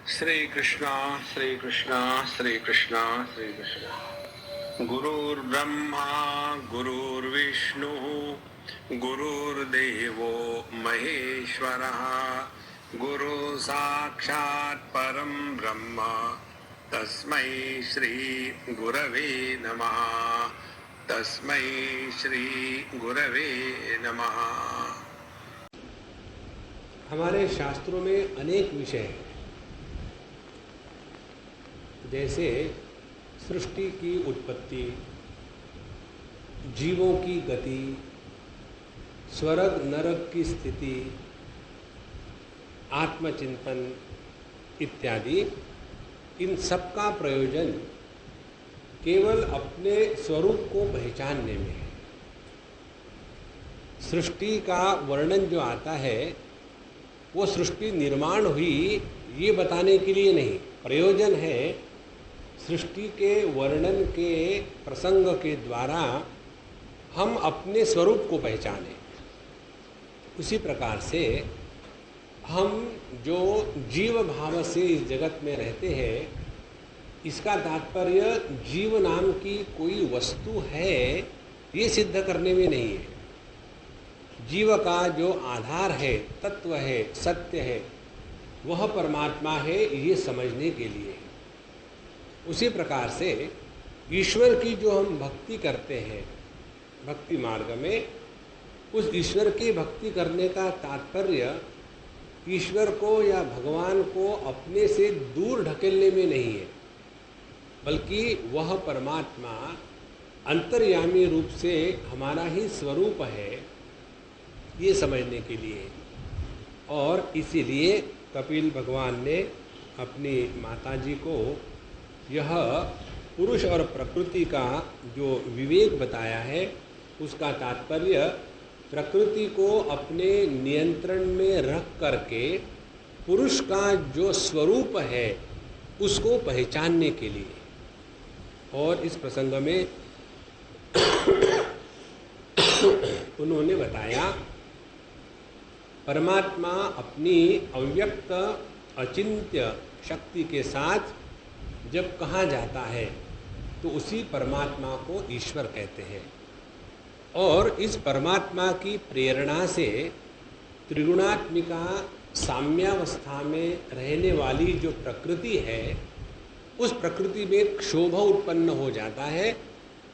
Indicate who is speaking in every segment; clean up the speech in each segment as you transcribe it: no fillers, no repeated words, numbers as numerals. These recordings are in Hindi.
Speaker 1: श्री कृष्णा श्री कृष्णा श्री कृष्णा श्री कृष्णा। गुरुर्ब्रह्मा गुरुर्विष्णु गुरुर्देवो महेश्वरः गुरु साक्षात् परं ब्रह्म तस्मै श्री गुरवे नमः। तस्मै श्री गुरवे नमः।
Speaker 2: हमारे शास्त्रों में अनेक विषय हैं, जैसे सृष्टि की उत्पत्ति, जीवों की गति, स्वर्ग नरक की स्थिति, आत्मचिंतन इत्यादि। इन सब का प्रयोजन केवल अपने स्वरूप को पहचानने में है। सृष्टि का वर्णन जो आता है वो सृष्टि निर्माण हुई ये बताने के लिए नहीं, प्रयोजन है सृष्टि के वर्णन के प्रसंग के द्वारा हम अपने स्वरूप को पहचानें। उसी प्रकार से हम जो जीव भाव से इस जगत में रहते हैं, इसका तात्पर्य जीव नाम की कोई वस्तु है ये सिद्ध करने में नहीं है। जीव का जो आधार है, तत्व है, सत्य है, वह परमात्मा है ये समझने के लिए। उसी प्रकार से ईश्वर की जो हम भक्ति करते हैं भक्ति मार्ग में, उस ईश्वर की भक्ति करने का तात्पर्य ईश्वर को या भगवान को अपने से दूर ढकेलने में नहीं है, बल्कि वह परमात्मा अंतर्यामी रूप से हमारा ही स्वरूप है ये समझने के लिए। और इसीलिए कपिल भगवान ने अपनी माताजी को यह पुरुष और प्रकृति का जो विवेक बताया है, उसका तात्पर्य प्रकृति को अपने नियंत्रण में रख करके पुरुष का जो स्वरूप है उसको पहचानने के लिए। और इस प्रसंग में उन्होंने बताया परमात्मा अपनी अव्यक्त अचिंत्य शक्ति के साथ जब कहा जाता है तो उसी परमात्मा को ईश्वर कहते हैं। और इस परमात्मा की प्रेरणा से त्रिगुणात्मिका साम्यावस्था में रहने वाली जो प्रकृति है, उस प्रकृति में क्षोभ उत्पन्न हो जाता है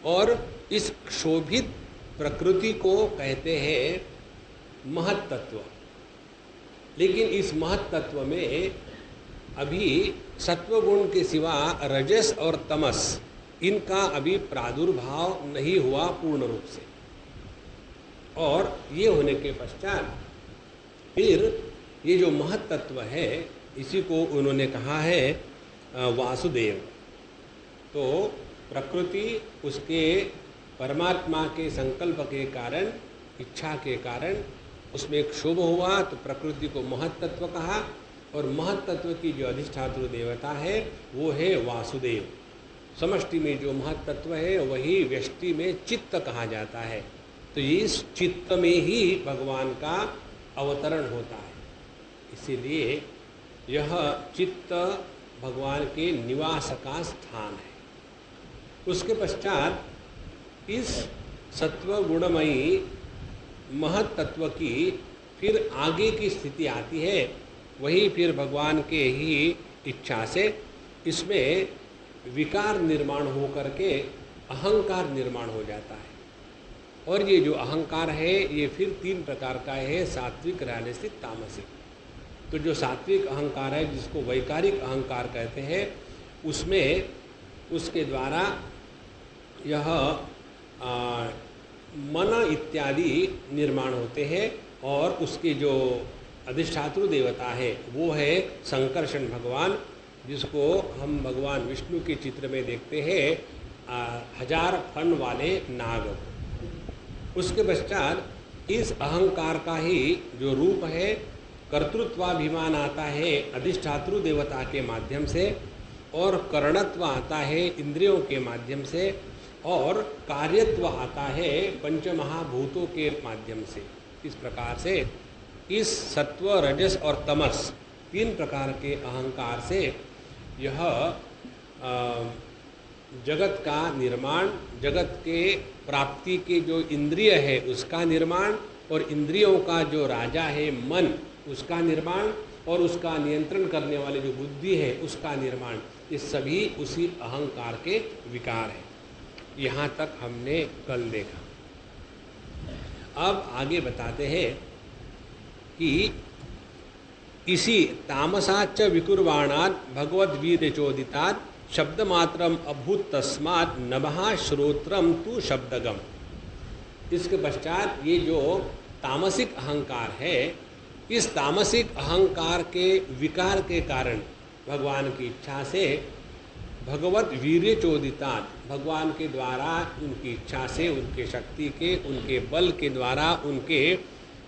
Speaker 2: और इस क्षोभित प्रकृति को कहते हैं महत्तत्व। लेकिन इस महत्तत्व में अभी सत्वगुण के सिवा रजस और तमस इनका अभी प्रादुर्भाव नहीं हुआ पूर्ण रूप से। और ये होने के पश्चात फिर ये जो महत्तत्व है इसी को उन्होंने कहा है वासुदेव। तो प्रकृति उसके परमात्मा के संकल्प के कारण, इच्छा के कारण उसमें क्षोभ हुआ तो प्रकृति को महत्तत्व कहा। और महत्तत्व की जो अधिष्ठातृ देवता है वो है वासुदेव। समष्टि में जो महत्तत्व है वही व्यष्टि में चित्त कहा जाता है। तो इस चित्त में ही भगवान का अवतरण होता है। इसीलिए यह चित्त भगवान के निवास का स्थान है। उसके पश्चात इस सत्व गुणमयी महत्तत्व की फिर आगे की स्थिति आती है, वही फिर भगवान के ही इच्छा से इसमें विकार निर्माण हो करके अहंकार निर्माण हो जाता है। और ये जो अहंकार है ये फिर तीन प्रकार का है, सात्विक, राजसिक, तामसिक। तो जो सात्विक अहंकार है जिसको वैकारिक अहंकार कहते हैं, उसमें उसके द्वारा यह मन इत्यादि निर्माण होते हैं। और उसके जो अधिष्ठातृ देवता है वो है संकर्षण भगवान, जिसको हम भगवान विष्णु के चित्र में देखते हैं 1000 फन वाले नाग। उसके पश्चात इस अहंकार का ही जो रूप है कर्तृत्वाभिमान आता है अधिष्ठातृ देवता के माध्यम से, और करणत्व आता है इंद्रियों के माध्यम से, और कार्यत्व आता है पंचमहाभूतों के माध्यम से। इस प्रकार से इस सत्व, रजस और तमस तीन प्रकार के अहंकार से यह जगत का निर्माण, जगत के प्राप्ति के जो इंद्रिय है उसका निर्माण, और इंद्रियों का जो राजा है मन उसका निर्माण, और उसका नियंत्रण करने वाले जो बुद्धि है उसका निर्माण, ये सभी उसी अहंकार के विकार हैं। यहाँ तक हमने कल देखा। अब आगे बताते हैं कि इसी तामसाच्च विकुर्वाणात् भगवद्वीर्यचोदितात् शब्दमात्रम अभूत तस्मात् नभः श्रोत्रम तु शब्दगम। इसके पश्चात ये जो तामसिक अहंकार है, इस तामसिक अहंकार के विकार के कारण भगवान की इच्छा से भगवत वीर्यचोदितात्, भगवान के द्वारा उनकी इच्छा से, उनके शक्ति के, उनके बल के द्वारा, उनके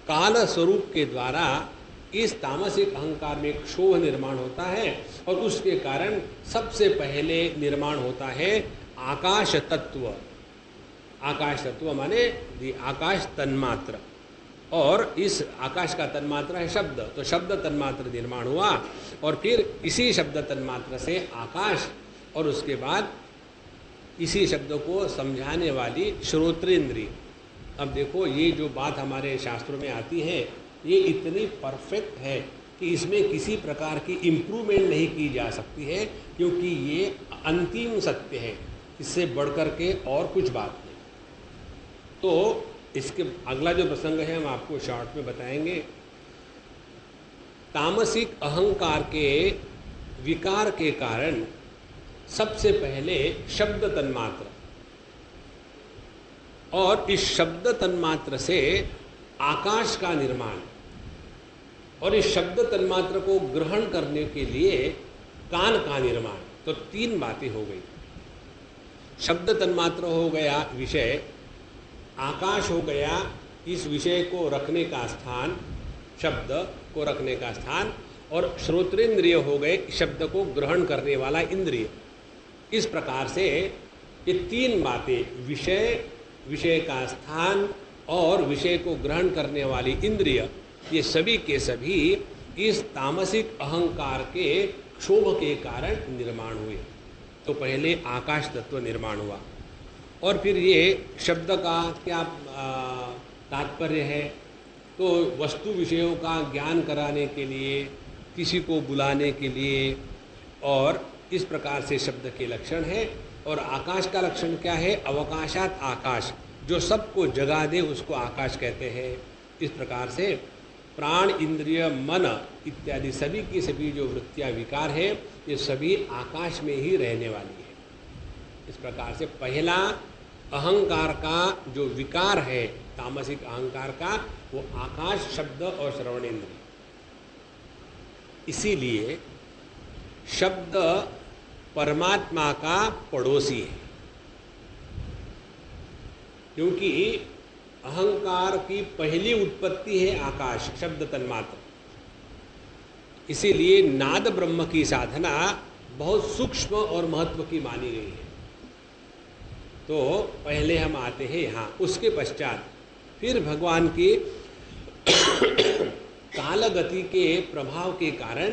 Speaker 2: काल स्वरूप के द्वारा इस तामसिक अहंकार में क्षोभ निर्माण होता है, और उसके कारण सबसे पहले निर्माण होता है आकाश तत्व। आकाश तत्व माने आकाश तन्मात्र, और इस आकाश का तन्मात्र है शब्द, तो शब्द तन्मात्र निर्माण हुआ, और फिर इसी शब्द तन्मात्र से आकाश, और उसके बाद इसी शब्द को समझाने वाली श्रोत्रेंद्रिय। अब देखो ये जो बात हमारे शास्त्रों में आती है ये इतनी परफेक्ट है कि इसमें किसी प्रकार की इम्प्रूवमेंट नहीं की जा सकती है, क्योंकि ये अंतिम सत्य है, इससे बढ़कर के और कुछ बात नहीं। तो इसके अगला जो प्रसंग है हम आपको शॉर्ट में बताएंगे। तामसिक अहंकार के विकार के कारण सबसे पहले शब्द तन्मात्र, और इस शब्द तन्मात्र से आकाश का निर्माण, और इस शब्द तन्मात्र को ग्रहण करने के लिए कान का निर्माण। तो तीन बातें हो गई। शब्द तन्मात्र हो गया विषय, आकाश हो गया इस विषय को रखने का स्थान, शब्द को रखने का स्थान, और श्रोत्रेंद्रिय हो गए शब्द को ग्रहण करने वाला इंद्रिय। इस प्रकार से ये तीन बातें, विषय, विषय का स्थान और विषय को ग्रहण करने वाली इंद्रिय, ये सभी के सभी इस तामसिक अहंकार के क्षोभ के कारण निर्माण हुए। तो पहले आकाश तत्व निर्माण हुआ, और फिर ये शब्द का क्या तात्पर्य है, तो वस्तु विषयों का ज्ञान कराने के लिए, किसी को बुलाने के लिए, और इस प्रकार से शब्द के लक्षण है। और आकाश का लक्षण क्या है, अवकाशात आकाश, जो सबको जगा दे उसको आकाश कहते हैं। इस प्रकार से प्राण, इंद्रिय, मन इत्यादि सभी की सभी जो वृत्तियाँ विकार है, ये सभी आकाश में ही रहने वाली है। इस प्रकार से पहला अहंकार का जो विकार है, तामसिक अहंकार का, वो आकाश, शब्द और श्रवणेन्द्रिय। इसीलिए शब्द परमात्मा का पड़ोसी है, क्योंकि अहंकार की पहली उत्पत्ति है आकाश, शब्द तन्मात्र। इसीलिए नाद ब्रह्म की साधना बहुत सूक्ष्म और महत्व की मानी गई है। तो पहले हम आते हैं यहाँ, उसके पश्चात फिर भगवान की काल गति के प्रभाव के कारण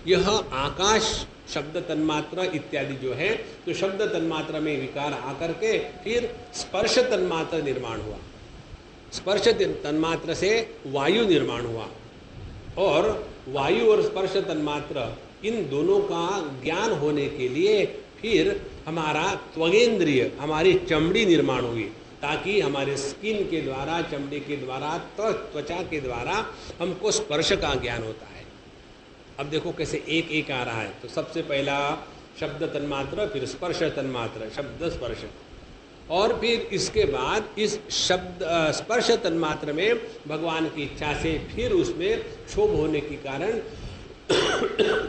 Speaker 2: यह आकाश, शब्द तन्मात्रा इत्यादि जो है, तो शब्द तन्मात्रा में विकार आकर के फिर स्पर्श तन्मात्रा निर्माण हुआ, स्पर्श तन्मात्रा से वायु निर्माण हुआ, और वायु और स्पर्श तन्मात्रा इन दोनों का ज्ञान होने के लिए फिर हमारा त्वगेंद्रिय, हमारी चमड़ी निर्माण हुई, ताकि हमारे स्किन के द्वारा, चमड़ी के द्वारा, त्वचा के द्वारा हमको स्पर्श का ज्ञान होता है। अब देखो कैसे एक एक आ रहा है। तो सबसे पहला शब्द तन्मात्र, फिर स्पर्श तन्मात्र, शब्द स्पर्श, और फिर इसके बाद इस शब्द स्पर्श तन्मात्र में भगवान की इच्छा से फिर उसमें क्षोभ होने के कारण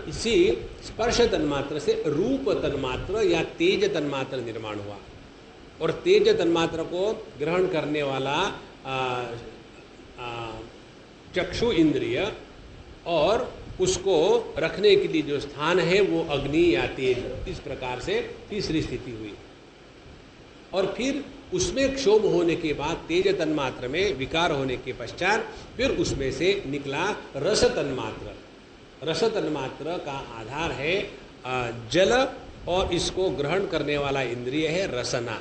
Speaker 2: इसी स्पर्श तन्मात्र से रूप तन्मात्र या तेज तन्मात्र निर्माण हुआ, और तेज तन्मात्र को ग्रहण करने वाला चक्षु इंद्रिय, और उसको रखने के लिए जो स्थान है वो अग्नि या तेज। इस प्रकार से तीसरी स्थिति हुई, और फिर उसमें क्षोभ होने के बाद तेज तन्मात्र में विकार होने के पश्चात फिर उसमें से निकला रस तन्मात्र, रस तन्मात्र का आधार है जल, और इसको ग्रहण करने वाला इंद्रिय है रसना।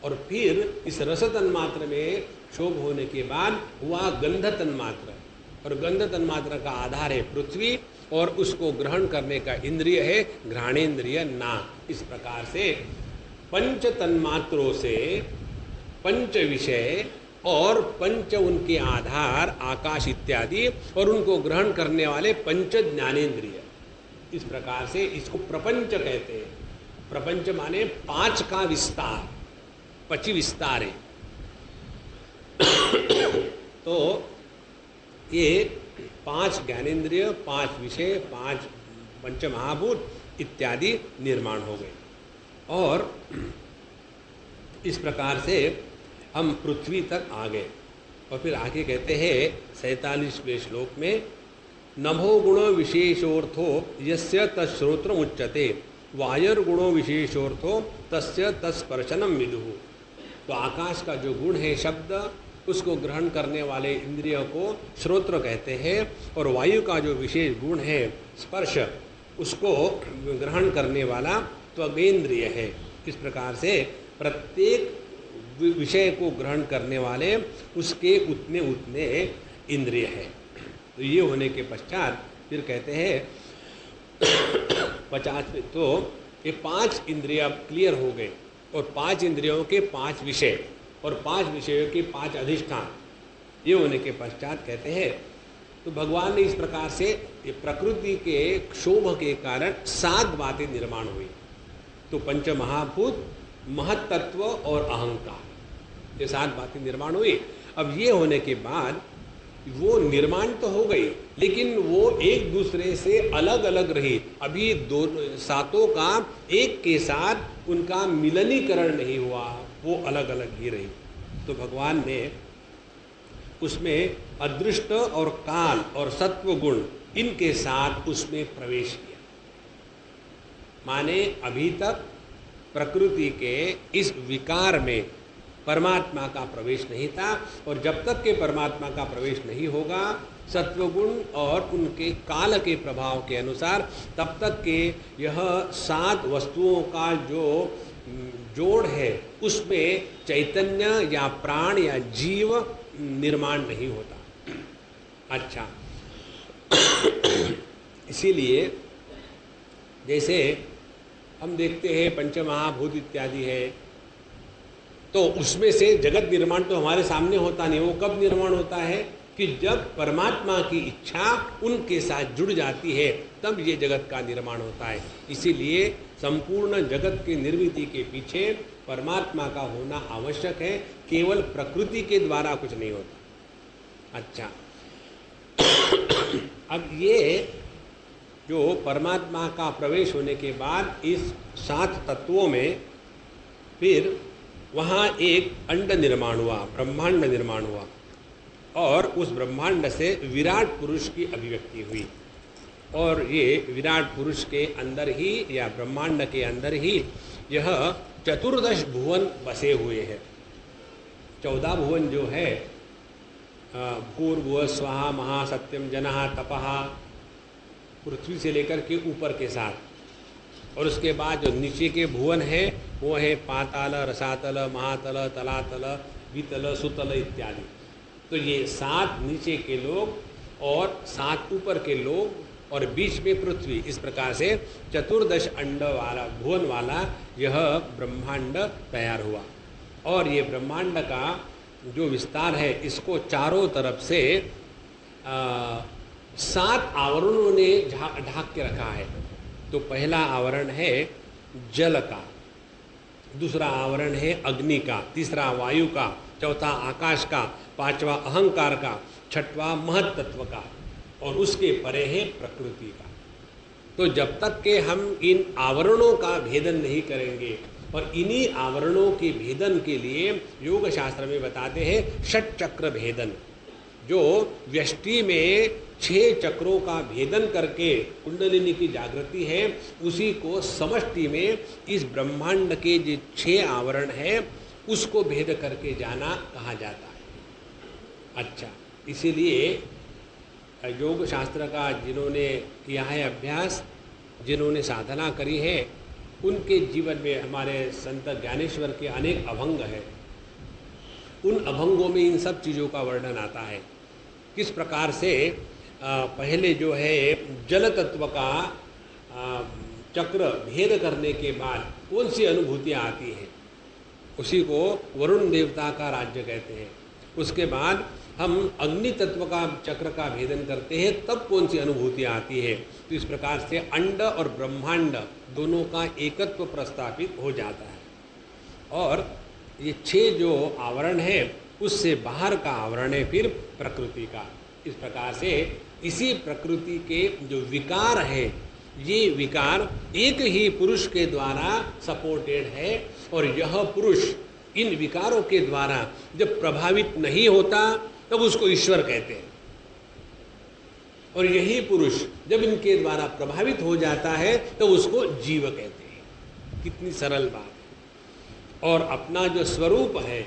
Speaker 2: और फिर इस रस तन्मात्र में क्षोभ होने के बाद हुआ गंध तन्मात्र, और गंध तन्मात्र का आधार है पृथ्वी, और उसको ग्रहण करने का इंद्रिय है घ्राणेन्द्रिय नाक। इस प्रकार से पंच तन्मात्रों से पंच विषय और पंच उनके आधार आकाश इत्यादि, और उनको ग्रहण करने वाले पंच ज्ञानेन्द्रिय, इस प्रकार से इसको प्रपंच कहते हैं। प्रपंच माने पांच का विस्तार, पची विस्तार है। तो ये पांच ज्ञानेन्द्रिय, पांच विषय, पांच पंच महाभूत इत्यादि निर्माण हो गए। और इस प्रकार से हम पृथ्वी तक आ गए। और फिर आगे कहते हैं 47वें श्लोक में, नभो गुणो विशेषोर्थो यस्य तत्श्रोत्र उच्यते वायुर्गुणो विशेषोर्थो तस्य तत्स्पर्शनम विदुः। तो आकाश का जो गुण है शब्द, उसको ग्रहण करने वाले इंद्रियों को श्रोत्र कहते हैं, और वायु का जो विशेष गुण है स्पर्श, उसको ग्रहण करने वाला त्वगेंद्रिय है। इस प्रकार से प्रत्येक विषय को ग्रहण करने वाले उसके उतने उतने इंद्रिय है। तो ये होने के पश्चात फिर कहते हैं 50, तो ये पांच इंद्रिय क्लियर हो गए, और पांच इंद्रियों के पांच विषय और पांच विषयों के पांच अधिष्ठान, ये होने के पश्चात कहते हैं तो भगवान ने इस प्रकार से ये प्रकृति के क्षोभ के कारण 7 बातें निर्माण हुई। तो पंच महाभूत, महत्तत्व और अहंकार, ये 7 बातें निर्माण हुई। अब ये होने के बाद वो निर्माण तो हो गई, लेकिन वो एक दूसरे से अलग अलग रही। अभी सातों का एक के साथ उनका मिलनीकरण नहीं हुआ, वो अलग अलग ही रही। तो भगवान ने उसमें अदृष्ट और काल और सत्व गुण, इनके साथ उसमें प्रवेश किया। माने अभी तक प्रकृति के इस विकार में परमात्मा का प्रवेश नहीं था, और जब तक के परमात्मा का प्रवेश नहीं होगा सत्वगुण और उनके काल के प्रभाव के अनुसार, तब तक के यह 7 वस्तुओं का जो जोड़ है उसमें चैतन्य या प्राण या जीव निर्माण नहीं होता। अच्छा, इसीलिए जैसे हम देखते हैं पंचमहाभूत इत्यादि है, तो उसमें से जगत निर्माण तो हमारे सामने होता नहीं। वो कब निर्माण होता है कि जब परमात्मा की इच्छा उनके साथ जुड़ जाती है, तब ये जगत का निर्माण होता है। इसीलिए संपूर्ण जगत की निर्मिति के पीछे परमात्मा का होना आवश्यक है, केवल प्रकृति के द्वारा कुछ नहीं होता। अच्छा, अब ये जो परमात्मा का प्रवेश होने के बाद इस 7 तत्वों में फिर वहाँ एक अंड निर्माण हुआ, ब्रह्मांड निर्माण हुआ, और उस ब्रह्मांड से विराट पुरुष की अभिव्यक्ति हुई। और ये विराट पुरुष के अंदर ही या ब्रह्मांड के अंदर ही यह 14 भुवन बसे हुए हैं। 14 भुवन जो है, भूर्भुवः स्वः महा सत्यम जनः तपः, पृथ्वी से लेकर के ऊपर के साथ, और उसके बाद जो नीचे के भुवन है वो है पाताल, रसातल, महातल, तलातल, वितल, सुतल इत्यादि। तो ये 7 नीचे के लोग और 7 ऊपर के लोग और बीच में पृथ्वी, इस प्रकार से 14 अंड वाला भुवन वाला यह ब्रह्मांड तैयार हुआ। और ये ब्रह्मांड का जो विस्तार है, इसको चारों तरफ से 7 आवरणों ने ढाक के रखा है। तो पहला आवरण है जल का, दूसरा आवरण है अग्नि का, तीसरा वायु का, चौथा आकाश का, पांचवा अहंकार का, छठवां महत्तत्व का, और उसके परे है प्रकृति का। तो जब तक के हम इन आवरणों का भेदन नहीं करेंगे, और इन्हीं आवरणों के भेदन के लिए योग शास्त्र में बताते हैं षट चक्र भेदन, जो व्यष्टि में 6 चक्रों का भेदन करके कुंडलिनी की जागृति है, उसी को समष्टि में इस ब्रह्मांड के जो 6 आवरण है उसको भेद करके जाना कहा जाता है। अच्छा, इसीलिए योग शास्त्र का जिन्होंने किया है अभ्यास, जिन्होंने साधना करी है, उनके जीवन में हमारे संत ज्ञानेश्वर के अनेक अभंग हैं। उन अभंगों में इन सब चीज़ों का वर्णन आता है। किस प्रकार से पहले जो है जल तत्व का चक्र भेद करने के बाद कौन सी अनुभूतियाँ आती हैं, उसी को वरुण देवता का राज्य कहते हैं। उसके बाद हम अग्नि तत्व का चक्र का भेदन करते हैं, तब कौन सी अनुभूतियाँ आती है। तो इस प्रकार से अंड और ब्रह्मांड दोनों का एकत्व प्रस्थापित हो जाता है। और ये 6 जो आवरण है, उससे बाहर का आवरण है फिर प्रकृति का। इस प्रकार से इसी प्रकृति के जो विकार है, ये विकार एक ही पुरुष के द्वारा सपोर्टेड है, और यह पुरुष इन विकारों के द्वारा जब प्रभावित नहीं होता तब उसको ईश्वर कहते हैं, और यही पुरुष जब इनके द्वारा प्रभावित हो जाता है तो उसको जीव कहते हैं। कितनी सरल बात है। और अपना जो स्वरूप है,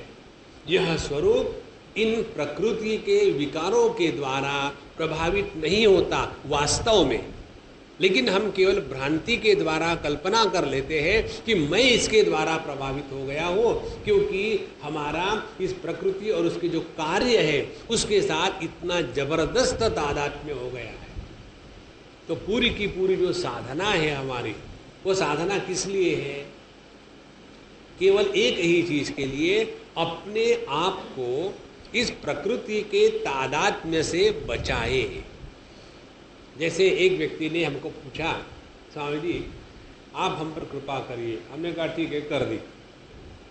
Speaker 2: यह स्वरूप इन प्रकृति के विकारों के द्वारा प्रभावित नहीं होता वास्तव में, लेकिन हम केवल भ्रांति के द्वारा कल्पना कर लेते हैं कि मैं इसके द्वारा प्रभावित हो गया हूँ, क्योंकि हमारा इस प्रकृति और उसके जो कार्य है उसके साथ इतना जबरदस्त तादात्म्य हो गया है। तो पूरी की पूरी जो साधना है हमारी, वो साधना किस लिए है? केवल एक ही चीज़ के लिए, अपने आप को इस प्रकृति के तादात्म्य से बचाए। जैसे एक व्यक्ति ने हमको पूछा, स्वामी जी आप हम पर कृपा करिए। हमने कहा ठीक है, कर दी।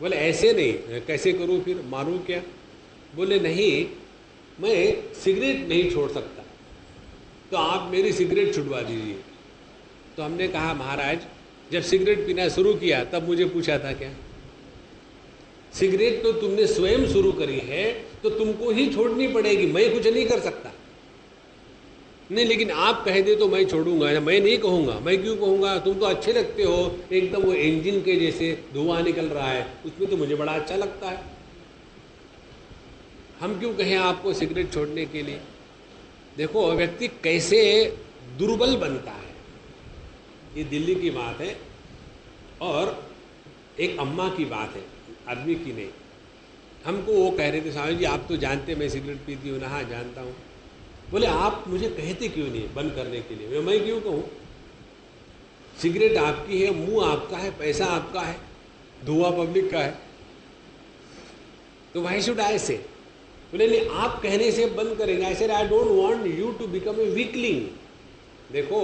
Speaker 2: बोले ऐसे नहीं, कैसे करूं, फिर मारूं क्या? बोले नहीं, मैं सिगरेट नहीं छोड़ सकता, तो आप मेरी सिगरेट छुड़वा दीजिए। तो हमने कहा महाराज, जब सिगरेट पीना शुरू किया तब मुझे पूछा था क्या? सिगरेट तो तुमने स्वयं शुरू करी है, तो तुमको ही छोड़नी पड़ेगी, मैं कुछ नहीं कर सकता। नहीं, लेकिन आप कह दे तो मैं छोड़ूंगा। मैं नहीं कहूँगा। मैं क्यों कहूँगा? तुम तो अच्छे लगते हो, एकदम वो इंजन के जैसे धुआं निकल रहा है, उसमें तो मुझे बड़ा अच्छा लगता है। हम क्यों कहें आपको सिगरेट छोड़ने के लिए? देखो व्यक्ति कैसे दुर्बल बनता है। ये दिल्ली की बात है और एक अम्मा की बात है, आदमी की नहीं। हमको वो कह रहे थे, स्वामी जी आप तो जानते मैं सिगरेट पीती हूँ ना। हाँ जानता हूँ। बोले आप मुझे कहते क्यों नहीं बंद करने के लिए? मैं क्यों कहूँ? सिगरेट आपकी है, मुंह आपका है, पैसा आपका है, धुआं पब्लिक का है, तो व्हाई शुड आई से? बोले नहीं, आप कहने से बंद करेंगे। I said I don't want you to become a weakling. देखो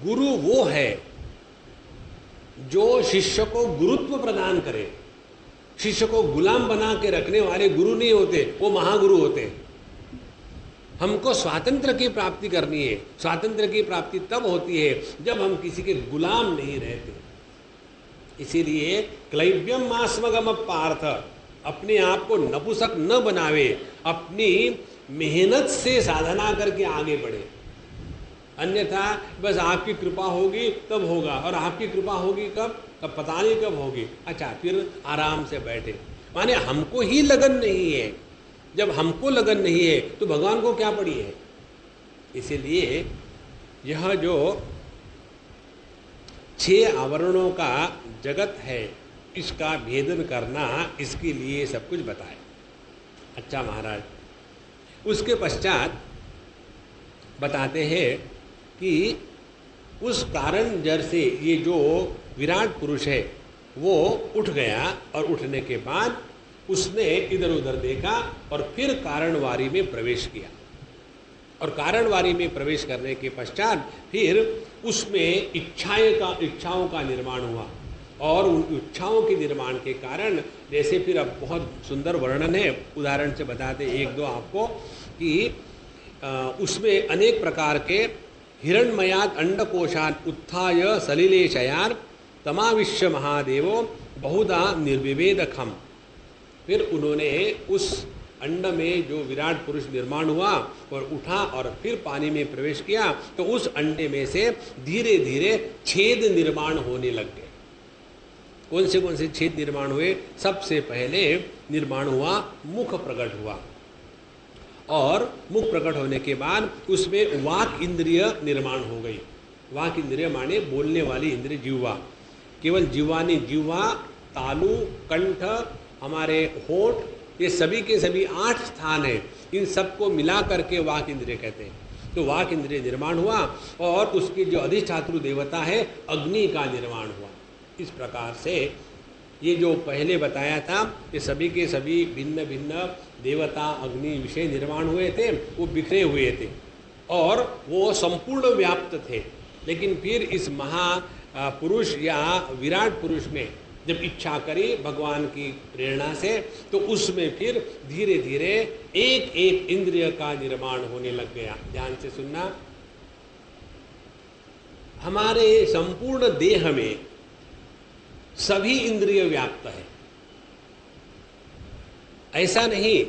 Speaker 2: गुरु वो है जो शिष्य को गुरुत्व प्रदान करे। शिष्य को गुलाम बना के रखने वाले गुरु नहीं होते, वो महागुरु होते हैं। हमको स्वातंत्र की प्राप्ति करनी है। स्वातंत्र की प्राप्ति तब होती है जब हम किसी के गुलाम नहीं रहते। इसीलिए क्लैव्यम मास्मगम पार्थ, अपने आप को नपुंसक न बनावे, अपनी मेहनत से साधना करके आगे बढ़े। अन्यथा बस आपकी कृपा होगी तब होगा, और आपकी कृपा होगी कब? तब पता नहीं कब होगी। अच्छा, फिर आराम से बैठे। माने हमको ही लगन नहीं है। जब हमको लगन नहीं है तो भगवान को क्या पड़ी है? इसीलिए यह जो 6 आवरणों का जगत है, इसका भेदन करना, इसके लिए सब कुछ बताए। अच्छा महाराज, उसके पश्चात बताते हैं कि उस कारण जड़ से ये जो विराट पुरुष है वो उठ गया, और उठने के बाद उसने इधर उधर देखा और फिर कारणवारी में प्रवेश किया। और कारणवारी में प्रवेश करने के पश्चात फिर उसमें इच्छाओं का निर्माण हुआ, और उन इच्छाओं के निर्माण के कारण जैसे फिर अब बहुत सुंदर वर्णन है, उदाहरण से बताते एक दो आपको कि उसमें अनेक प्रकार के हिरण्मयात अंडकोशात उत्थाय सलिलेशयान तमाविश्य महादेवो बहुधा निर्विवेदखम। फिर उन्होंने उस अंड में जो विराट पुरुष निर्माण हुआ और उठा और फिर पानी में प्रवेश किया, तो उस अंडे में से धीरे धीरे छेद निर्माण होने लग गए। कौन से छेद निर्माण हुए? सबसे पहले निर्माण हुआ, मुख प्रकट हुआ, और मुख प्रकट होने के बाद उसमें वाक इंद्रिय निर्माण हो गई। वाक इंद्रिय माने बोलने वाली इंद्रिय, जिह्वा। केवल जिह्वा नहीं, जिह्वा, तालु, कंठ, हमारे होठ, ये सभी के सभी 8 स्थान हैं। इन सबको मिला करके वाक इंद्रिय कहते हैं। तो वाक इंद्रिय निर्माण हुआ और उसकी जो अधिष्ठातृ देवता है अग्नि का निर्माण हुआ। इस प्रकार से ये जो पहले बताया था कि सभी के सभी भिन्न भिन्न देवता अग्नि विषय निर्माण हुए थे, वो बिखरे हुए थे और वो संपूर्ण व्याप्त थे। लेकिन फिर इस महापुरुष या विराट पुरुष में जब इच्छा करी भगवान की प्रेरणा से, तो उसमें फिर धीरे धीरे एक एक इंद्रिय का निर्माण होने लग गया। ध्यान से सुनना, हमारे संपूर्ण देह में सभी इंद्रिय व्याप्त है। ऐसा नहीं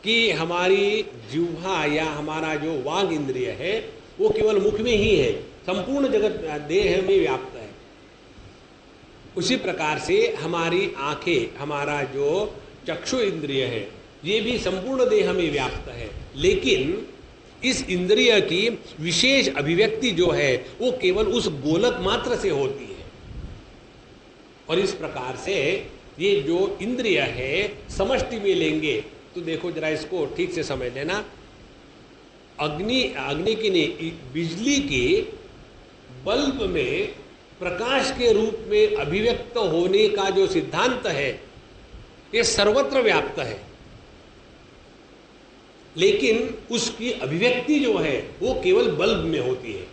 Speaker 2: कि हमारी जिह्वा या हमारा जो वाग इंद्रिय है वो केवल मुख में ही है, संपूर्ण जगत देह में व्याप्त है। उसी प्रकार से हमारी आंखें, हमारा जो चक्षु इंद्रिय है, ये भी संपूर्ण देह में व्याप्त है। लेकिन इस इंद्रिय की विशेष अभिव्यक्ति जो है वो केवल उस गोलक मात्र से होती है। और इस प्रकार से ये जो इंद्रिय है समष्टि में लेंगे तो देखो जरा इसको ठीक से समझ लेना। अग्नि की नहीं, बिजली की बल्ब में प्रकाश के रूप में अभिव्यक्त होने का जो सिद्धांत है ये सर्वत्र व्याप्त है, लेकिन उसकी अभिव्यक्ति जो है वो केवल बल्ब में होती है।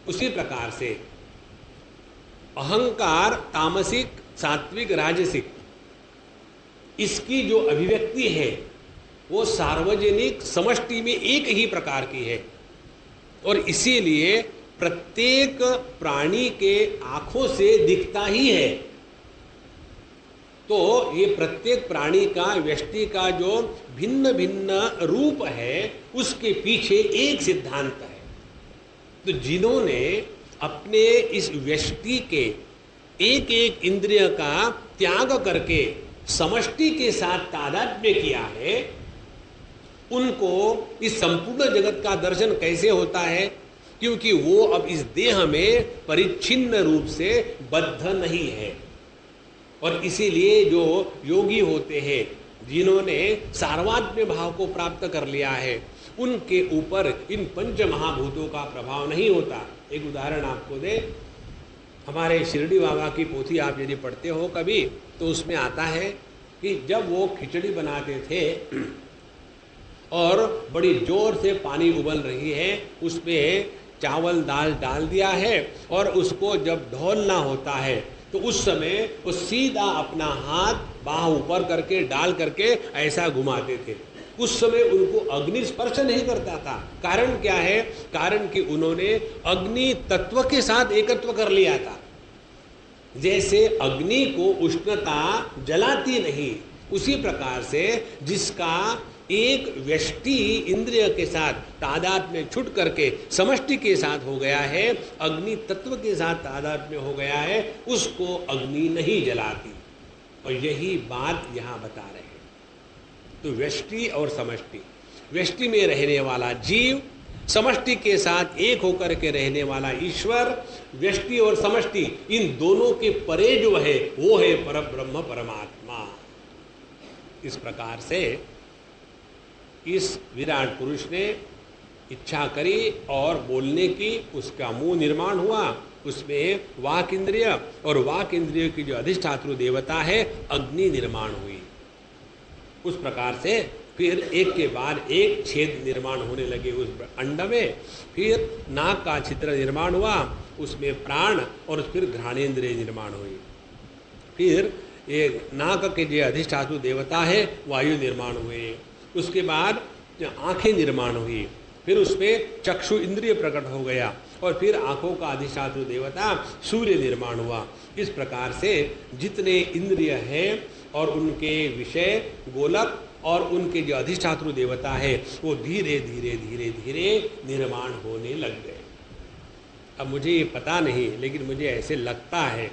Speaker 2: उसी प्रकार से अहंकार, तामसिक, सात्विक, राजसिक, इसकी जो अभिव्यक्ति है वो सार्वजनिक समष्टि में एक ही प्रकार की है। और इसीलिए प्रत्येक प्राणी के आंखों से दिखता ही है। तो ये प्रत्येक प्राणी का, व्यष्टि का जो भिन्न भिन्न रूप है उसके पीछे एक सिद्धांत है। तो जिन्होंने अपने इस व्यष्टि के एक एक इंद्रिय का त्याग करके समष्टि के साथ तादात्म्य किया है, उनको इस संपूर्ण जगत का दर्शन कैसे होता है? क्योंकि वो अब इस देह में परिच्छिन्न रूप से बद्ध नहीं है। और इसीलिए जो योगी होते हैं, जिन्होंने सार्वत्म्य भाव को प्राप्त कर लिया है, उनके ऊपर इन पंच महाभूतों का प्रभाव नहीं होता। एक उदाहरण आपको दे, हमारे शिरडी बाबा की पोथी आप यदि पढ़ते हो कभी, तो उसमें आता है कि जब वो खिचड़ी बनाते थे और बड़ी जोर से पानी उबल रही है, उसमें चावल दाल डाल दिया है और उसको जब ढोलना होता है तो उस समय वो सीधा अपना हाथ बाह ऊपर करके डाल करके ऐसा घुमाते थे। उस समय उनको अग्नि स्पर्श नहीं करता था। कारण क्या है? कारण कि उन्होंने अग्नि तत्व के साथ एकत्व कर लिया था। जैसे अग्नि को उष्णता जलाती नहीं, उसी प्रकार से जिसका एक व्यष्टि इंद्रिय के साथ तादात्म्य में छूट करके समष्टि के साथ हो गया है, अग्नि तत्व के साथ तादात्म्य में हो गया है, उसको अग्नि नहीं जलाती। और यही बात यहाँ बता रहे हैं। तो व्यष्टि और समष्टि, व्यष्टि में रहने वाला जीव, समष्टि के साथ एक होकर के रहने वाला ईश्वर, व्यष्टि और समष्टि इन दोनों के परे जो है वो है परब्रह्म परमात्मा। इस प्रकार से इस विराट पुरुष ने इच्छा करी और बोलने की, उसका मुंह निर्माण हुआ, उसमें वाक इंद्रिय और वाक इंद्रिय की जो अधिष्ठातृ देवता है अग्नि निर्माण हुई। उस प्रकार से फिर एक के बाद एक छेद निर्माण होने लगे उस अंड में। फिर नाक का छिद्र निर्माण हुआ, उसमें प्राण और फिर घ्राणेन्द्रिय निर्माण हुई। फिर एक नाक के जो अधिष्ठातृ देवता है वायु निर्माण हुए। उसके बाद आंखें निर्माण हुई, फिर उसमें चक्षु इंद्रिय प्रकट हो गया और फिर आंखों का अधिष्ठातृ देवता सूर्य निर्माण हुआ। इस प्रकार से जितने इंद्रिय हैं और उनके विषय गोलक और उनके जो अधिष्ठातृ देवता है वो धीरे धीरे धीरे धीरे निर्माण होने लग गए। अब मुझे ये पता नहीं, लेकिन मुझे ऐसे लगता है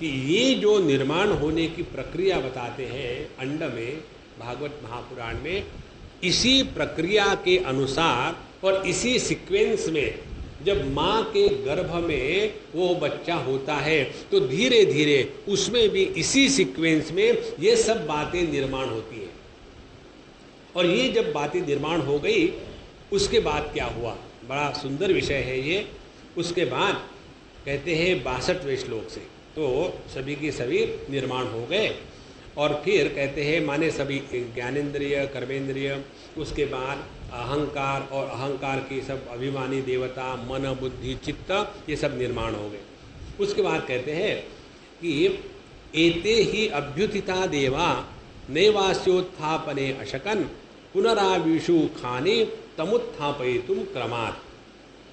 Speaker 2: कि ये जो निर्माण होने की प्रक्रिया बताते हैं अंड में, भागवत महापुराण में, इसी प्रक्रिया के अनुसार और इसी सीक्वेंस में जब माँ के गर्भ में वो बच्चा होता है तो धीरे धीरे उसमें भी इसी सीक्वेंस में ये सब बातें निर्माण होती हैं। और ये जब बातें निर्माण हो गई उसके बाद क्या हुआ, बड़ा सुंदर विषय है ये। उसके बाद कहते हैं 62वें श्लोक से तो सभी के सभी निर्माण हो गए। और फिर कहते हैं माने सभी ज्ञानेंद्रिय कर्मेंद्रिय, उसके बाद अहंकार और अहंकार की सब अभिमानी देवता मन बुद्धि चित्त ये सब निर्माण हो गए। उसके बाद कहते हैं कि एते ही अभ्युत्थिता देवा नैवास्योत्थापने अशकन पुनराविषु खाने तमुत्थापयितुम क्रमात्।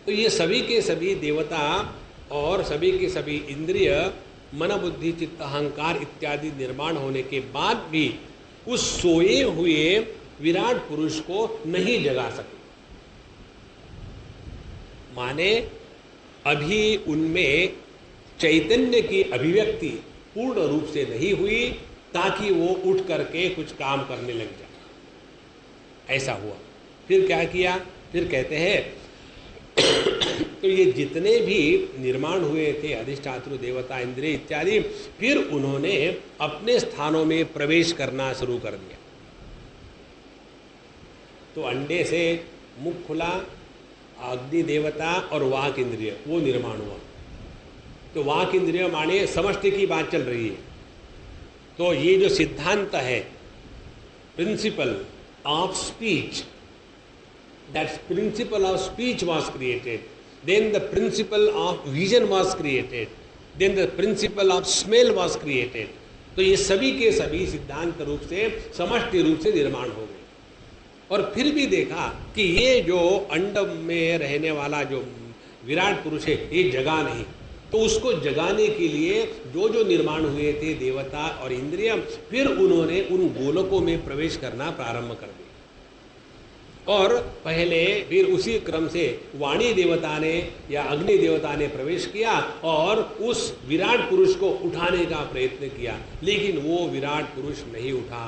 Speaker 2: तो ये सभी के सभी देवता और सभी के सभी इंद्रिय मन बुद्धि चित्त अहंकार इत्यादि निर्माण होने के बाद भी उस सोए हुए विराट पुरुष को नहीं जगा सके। माने अभी उनमें चैतन्य की अभिव्यक्ति पूर्ण रूप से नहीं हुई ताकि वो उठ करके कुछ काम करने लग जाए, ऐसा हुआ। फिर क्या किया, फिर कहते हैं तो ये जितने भी निर्माण हुए थे अधिष्ठातृ देवता इंद्रिय इत्यादि, फिर उन्होंने अपने स्थानों में प्रवेश करना शुरू कर दिया। तो अंडे से मुख खुला, अग्नि देवता और वाक इंद्रिय वो निर्माण हुआ। तो वाक इंद्रिय माने समष्टि की बात चल रही है। तो ये जो सिद्धांत है, principle of speech, that principle of speech was created, then the principle of vision was created, then the principle of smell was created। तो ये सभी के सभी सिद्धांत रूप से समष्टि रूप से निर्माण हो गए। और फिर भी देखा कि ये जो अंड में रहने वाला जो विराट पुरुष है ये जगा नहीं, तो उसको जगाने के लिए जो जो निर्माण हुए थे देवता और इंद्रिय, फिर उन्होंने उन गोलकों में प्रवेश करना प्रारंभ कर दिया। और पहले फिर उसी क्रम से वाणी देवता ने या अग्नि देवता ने प्रवेश किया और उस विराट पुरुष को उठाने का प्रयत्न किया, लेकिन वो विराट पुरुष नहीं उठा।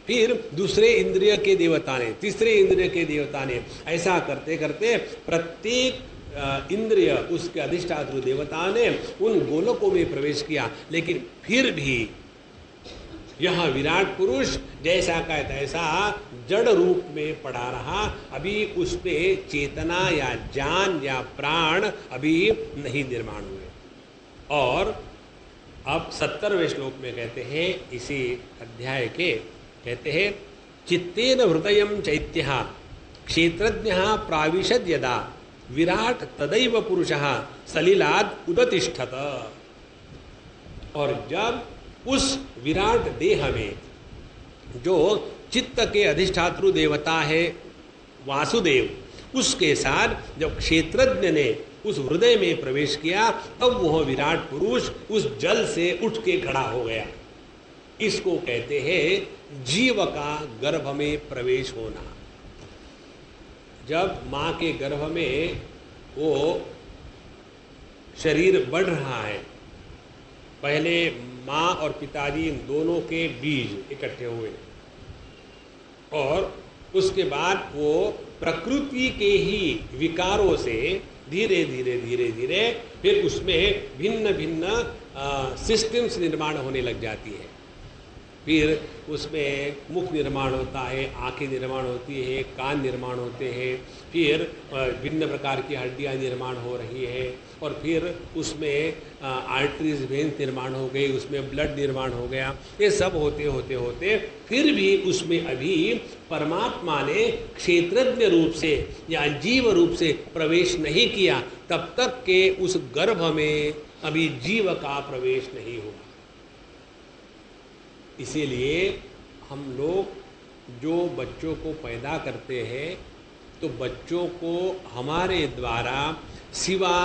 Speaker 2: फिर दूसरे इंद्रिय के देवता ने, तीसरे इंद्रिय के देवता ने, ऐसा करते करते प्रत्येक इंद्रिय उसके अधिष्ठातृ देवता ने उन गोलकों में प्रवेश किया, लेकिन फिर भी यह विराट पुरुष जैसा का तैसा जड़ रूप में पड़ा रहा। अभी उस पर चेतना या जान या प्राण अभी नहीं निर्माण हुए। और अब 70वें श्लोक में कहते हैं इसी अध्याय के, कहते हैं चित्तेन हृदयं चैत्यः क्षेत्रज्ञः प्राविशद यदा विराट तदैव पुरुषः सलिलाद उदतिष्ठत। और जब उस विराट देह में जो चित्त के अधिष्ठातृ देवता है वासुदेव, उसके साथ जब क्षेत्रज्ञ ने उस हृदय में प्रवेश किया, तब वह विराट पुरुष उस जल से उठ के खड़ा हो गया। इसको कहते हैं जीव का गर्भ में प्रवेश होना। जब माँ के गर्भ में वो शरीर बढ़ रहा है, पहले माँ और पिताजी इन दोनों के बीज इकट्ठे हुए और उसके बाद वो प्रकृति के ही विकारों से धीरे धीरे धीरे धीरे फिर उसमें भिन्न भिन्न सिस्टम्स निर्माण होने लग जाती है। फिर उसमें मुख निर्माण होता है, आँखें निर्माण होती है, कान निर्माण होते हैं, फिर भिन्न प्रकार की हड्डियाँ निर्माण हो रही है और फिर उसमें आर्टरीज वेन्स निर्माण हो गई, उसमें ब्लड निर्माण हो गया। ये सब होते होते होते फिर भी उसमें अभी परमात्मा ने क्षेत्रज्ञ रूप से या जीव रूप से प्रवेश नहीं किया, तब तक के उस गर्भ में अभी जीव का प्रवेश नहीं हुआ। इसीलिए हम लोग जो बच्चों को पैदा करते हैं तो बच्चों को हमारे द्वारा सिवा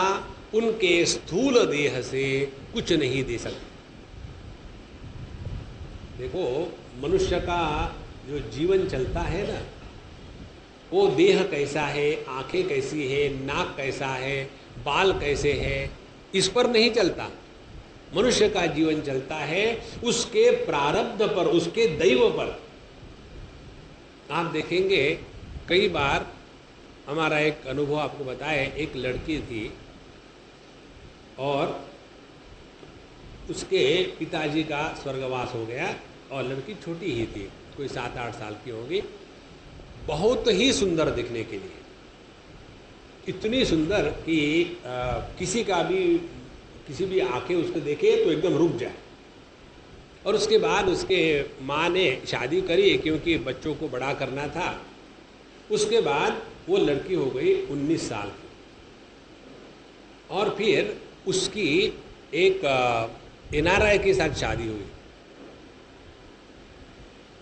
Speaker 2: उनके स्थूल देह से कुछ नहीं दे सकते। देखो मनुष्य का जो जीवन चलता है ना, वो देह कैसा है, आंखें कैसी है, नाक कैसा है, बाल कैसे हैं, इस पर नहीं चलता। मनुष्य का जीवन चलता है उसके प्रारब्ध पर, उसके दैव पर। आप देखेंगे कई बार, हमारा एक अनुभव आपको बताए, एक लड़की थी और उसके पिताजी का स्वर्गवास हो गया और लड़की छोटी ही थी, कोई 7-8 साल की होगी, बहुत ही सुंदर दिखने के लिए, इतनी सुंदर कि किसी भी आंखें उसको देखे तो एकदम रुक जाए। और उसके बाद उसके माँ ने शादी करी क्योंकि बच्चों को बड़ा करना था। उसके बाद वो लड़की हो गई 19 साल की और फिर उसकी एक NRI के साथ शादी हुई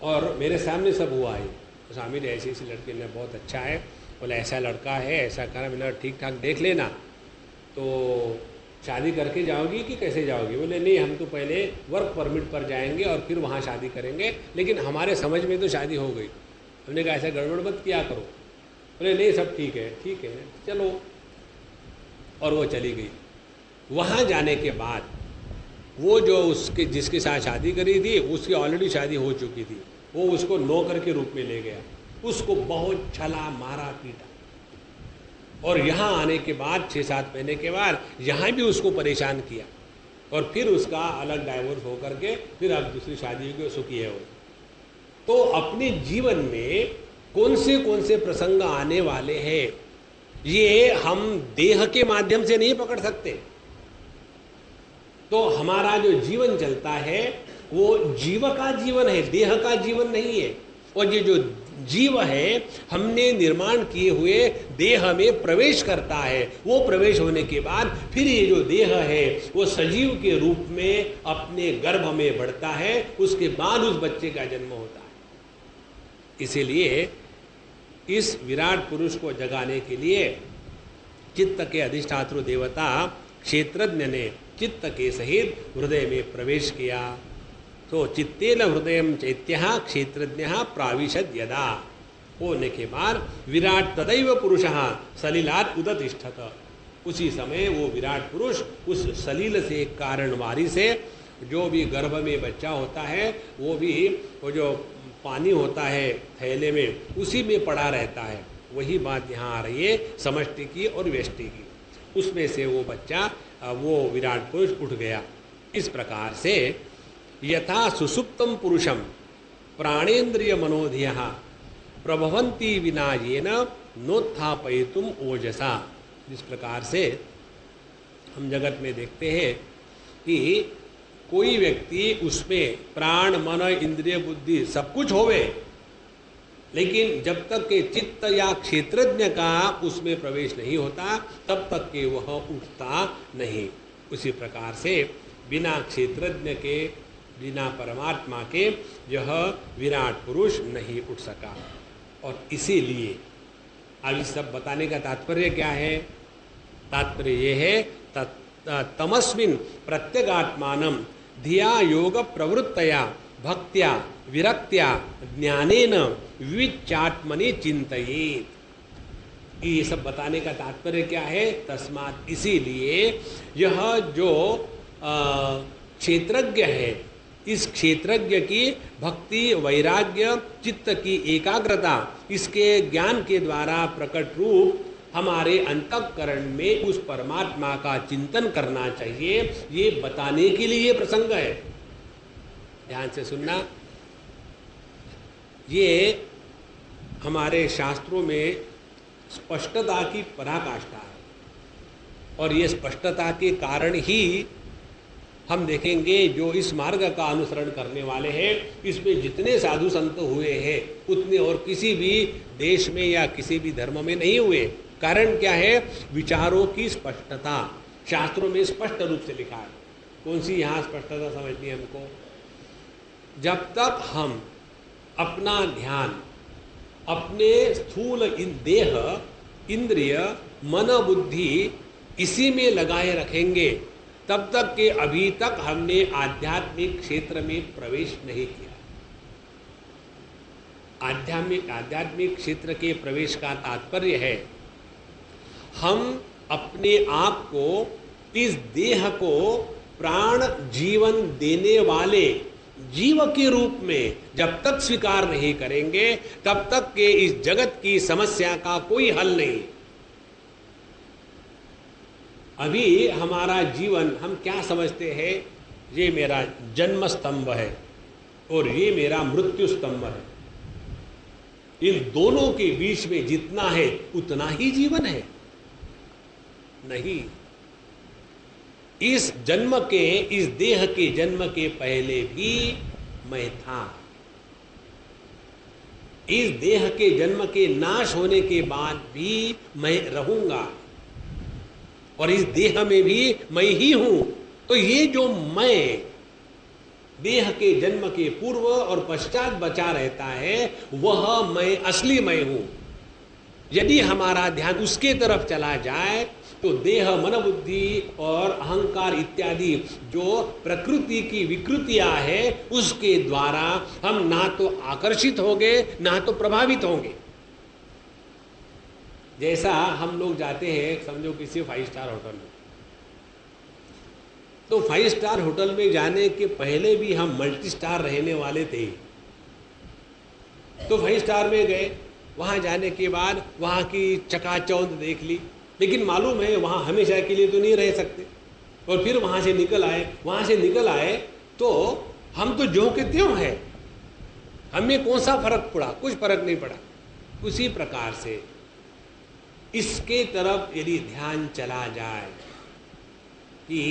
Speaker 2: और मेरे सामने सब हुआ है, स्वामी ने ऐसी लड़की ने, बहुत अच्छा है, बोले ऐसा लड़का है, ऐसा करा। मैंने ठीक ठाक देख लेना, तो शादी करके जाओगी कि कैसे जाओगी? बोले नहीं, हम तो पहले वर्क परमिट पर जाएंगे और फिर वहाँ शादी करेंगे, लेकिन हमारे समझ में तो शादी हो गई। हमने कहा ऐसा गड़बड़ मत किया करो। बोले नहीं, सब ठीक है चलो। और वो चली गई। वहाँ जाने के बाद वो जो उसके जिसके साथ शादी करी थी, उसकी ऑलरेडी शादी हो चुकी थी, वो उसको नौकर के रूप में ले गया, उसको बहुत छला मारा पीटा, और यहाँ आने के बाद 6-7 महीने के बाद यहाँ भी उसको परेशान किया, और फिर उसका अलग डाइवोर्स होकर के फिर अब दूसरी शादी की सुखी है वो। तो अपने जीवन में कौन से प्रसंग आने वाले हैं, ये हम देह के माध्यम से नहीं पकड़ सकते। तो हमारा जो जीवन चलता है वो जीव का जीवन है, देह का जीवन नहीं है। और ये जो जीव है, हमने निर्माण किए हुए देह में प्रवेश करता है। वो प्रवेश होने के बाद फिर ये जो देह है वो सजीव के रूप में अपने गर्भ में बढ़ता है, उसके बाद उस बच्चे का जन्म होता है। इसीलिए इस विराट पुरुष को जगाने के लिए चित्त के अधिष्ठातृ देवता क्षेत्रज्ञ ने चित्त के सहित हृदय में प्रवेश किया। तो चित्तेन हृदय चैत्य क्षेत्रज्ञ प्राविशद यदा, होने के बाद विराट तदैव पुरुष सलिलात उदतिष्ठत, उसी समय वो विराट पुरुष उस सलील से, कारणवारी से, जो भी गर्भ में बच्चा होता है वो भी वो जो पानी होता है थैले में, उसी में पड़ा रहता है। वही बात यहाँ आ रही है समष्टि की और व्यष्टि की। उसमें से वो बच्चा, वो विराट पुरुष उठ गया। इस प्रकार से यथा सुसुप्तम पुरुषम प्राणेन्द्रिय मनोधिय प्रभवंती विना येन नोत्थापयितुम ओजसा, जिस प्रकार से हम जगत में देखते हैं कि कोई व्यक्ति उसमें प्राण, मन, इंद्रिय, बुद्धि सब कुछ होवे, लेकिन जब तक के चित्त या क्षेत्रज्ञ का उसमें प्रवेश नहीं होता तब तक के वह उठता नहीं। उसी प्रकार से बिना क्षेत्रज्ञ के, बिना परमात्मा के यह विराट पुरुष नहीं उठ सका। और इसीलिए अब इस सब बताने का तात्पर्य क्या है? तात्पर्य ये है तमस्मिन् प्रत्यगात्मानं धिया योग प्रवृत्तया भक्त्या विरक्त्या ज्ञानेन विविच्चात्मनि चिंतयेत्। ये सब बताने का तात्पर्य क्या है? तस्मात्, इसीलिए यह जो क्षेत्रज्ञ है, इस क्षेत्रज्ञ की भक्ति, वैराग्य, चित्त की एकाग्रता, इसके ज्ञान के द्वारा प्रकट रूप हमारे अंतःकरण में उस परमात्मा का चिंतन करना चाहिए, ये बताने के लिए प्रसंग है। ध्यान से सुनना, ये हमारे शास्त्रों में स्पष्टता की पराकाष्ठा है, और ये स्पष्टता के कारण ही हम देखेंगे जो इस मार्ग का अनुसरण करने वाले हैं, इसमें जितने साधु संत हुए हैं उतने और किसी भी देश में या किसी भी धर्म में नहीं हुए। कारण क्या है? विचारों की स्पष्टता शास्त्रों में स्पष्ट रूप से लिखा है। कौन सी यहाँ स्पष्टता समझनी है हमको? जब तक हम अपना ध्यान अपने स्थूल देह, इंद्रिय, मन, बुद्धि इसी में लगाए रखेंगे, तब तक के अभी तक हमने आध्यात्मिक क्षेत्र में प्रवेश नहीं किया। आध्यात्मिक क्षेत्र के प्रवेश का तात्पर्य है हम अपने आप को, इस देह को प्राण जीवन देने वाले जीव के रूप में जब तक स्वीकार नहीं करेंगे तब तक के इस जगत की समस्या का कोई हल नहीं। अभी हमारा जीवन हम क्या समझते हैं, ये मेरा जन्म स्तंभ है और ये मेरा मृत्यु स्तंभ है, इन दोनों के बीच में जितना है उतना ही जीवन है। नहीं, इस जन्म के, इस देह के जन्म के पहले भी मैं था। इस देह के जन्म के नाश होने के बाद भी मैं रहूंगा और इस देह में भी मैं ही हूं। तो ये जो मैं देह के जन्म के पूर्व और पश्चात बचा रहता है वह मैं, असली मैं हूं। यदि हमारा ध्यान उसके तरफ चला जाए तो देह, मन, बुद्धि और अहंकार इत्यादि जो प्रकृति की विकृतियां हैं उसके द्वारा हम ना तो आकर्षित होंगे ना तो प्रभावित होंगे। जैसा हम लोग जाते हैं समझो किसी 5 स्टार होटल में, तो 5 स्टार होटल में जाने के पहले भी हम मल्टी स्टार रहने वाले थे। तो 5 स्टार में गए, वहां जाने के बाद वहां की चकाचौंध देख ली, लेकिन मालूम है वहां हमेशा के लिए तो नहीं रह सकते। और फिर वहां से निकल आए तो हम तो ज्यों के त्यों है, हमें कौन सा फर्क पड़ा, कुछ फर्क नहीं पड़ा। उसी प्रकार से इसके तरफ यदि ध्यान चला जाए कि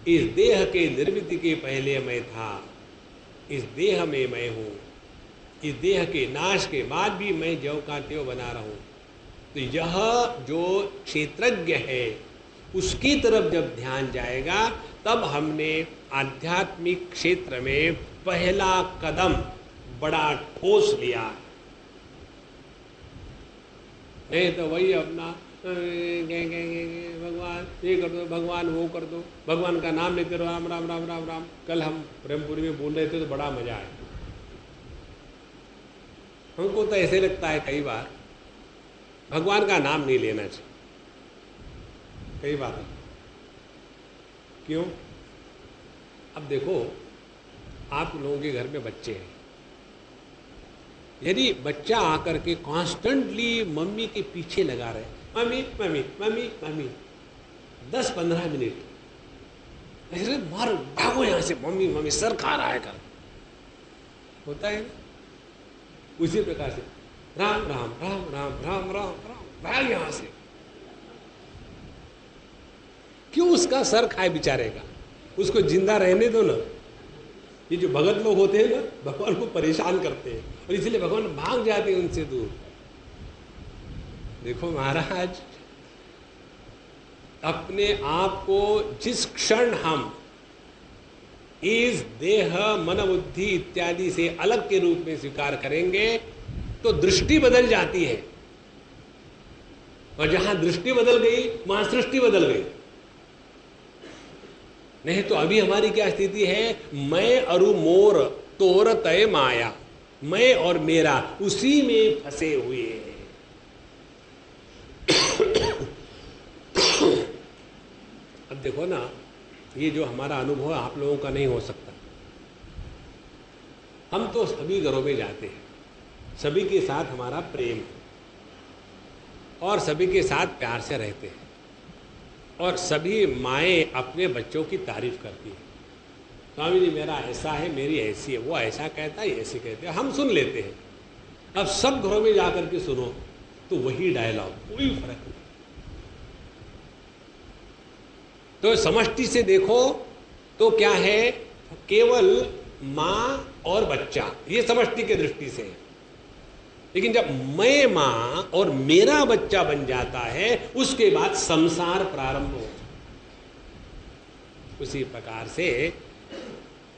Speaker 2: इस देह के निर्मित के पहले मैं था, इस देह में मैं हूं, इस देह के नाश के बाद भी मैं ज्यों का त्यों बना रहूं, तो यह जो क्षेत्रज्ञ है उसकी तरफ जब ध्यान जाएगा तब हमने आध्यात्मिक क्षेत्र में पहला कदम बड़ा ठोस लिया। नहीं तो वही अपना भगवान ये कर दो, भगवान वो कर दो, भगवान का नाम लेते रहो, राम राम राम राम राम। कल हम प्रेमपुरी में बोल रहे थे तो बड़ा मजा आया। हमको तो ऐसे लगता है कई बार भगवान का नाम नहीं लेना चाहिए, कई बार। क्यों? अब देखो, आप लोगों के घर में बच्चे हैं, यदि बच्चा आकर के कॉन्स्टेंटली मम्मी के पीछे लगा रहे, mummy mummy mummy mummy, 10-15 minute ऐसे मारो, भागो यहां से, मम्मी मम्मी, सर खा रहा है कर, होता है ना? उसी प्रकार से राम राम राम राम राम राम राम, भाग यहां से। क्यों उसका सर खाए बेचारे का, उसको जिंदा रहने दो ना। ये जो भगत लोग होते हैं ना, भगवान को परेशान करते हैं और इसलिए भगवान भाग जाते हैं उनसे दूर। देखो महाराज, अपने आप को जिस क्षण हम इस देह, मन, बुद्धि इत्यादि से अलग के रूप में स्वीकार करेंगे तो दृष्टि बदल जाती है, और जहां दृष्टि बदल गई वहां सृष्टि बदल गई। नहीं तो अभी हमारी क्या स्थिति है, मैं अरु मोर तोर तय माया, मैं और मेरा उसी में फंसे हुए हैं। अब देखो ना, ये जो हमारा अनुभव आप लोगों का नहीं हो सकता। हम तो सभी घरों में जाते हैं, सभी के साथ हमारा प्रेम है और सभी के साथ प्यार से रहते हैं, और सभी माएँ अपने बच्चों की तारीफ करती है। स्वामी जी मेरा ऐसा है, मेरी ऐसी है, वो ऐसा कहता है, ऐसी कहते हैं, हम सुन लेते हैं। अब सब घरों में जाकर के सुनो तो वही डायलॉग, कोई फर्क नहीं। तो समष्टि से देखो तो क्या है, केवल माँ और बच्चा, ये समष्टि के दृष्टि से है। लेकिन जब मैं माँ और मेरा बच्चा बन जाता है उसके बाद संसार प्रारंभ हो। उसी प्रकार से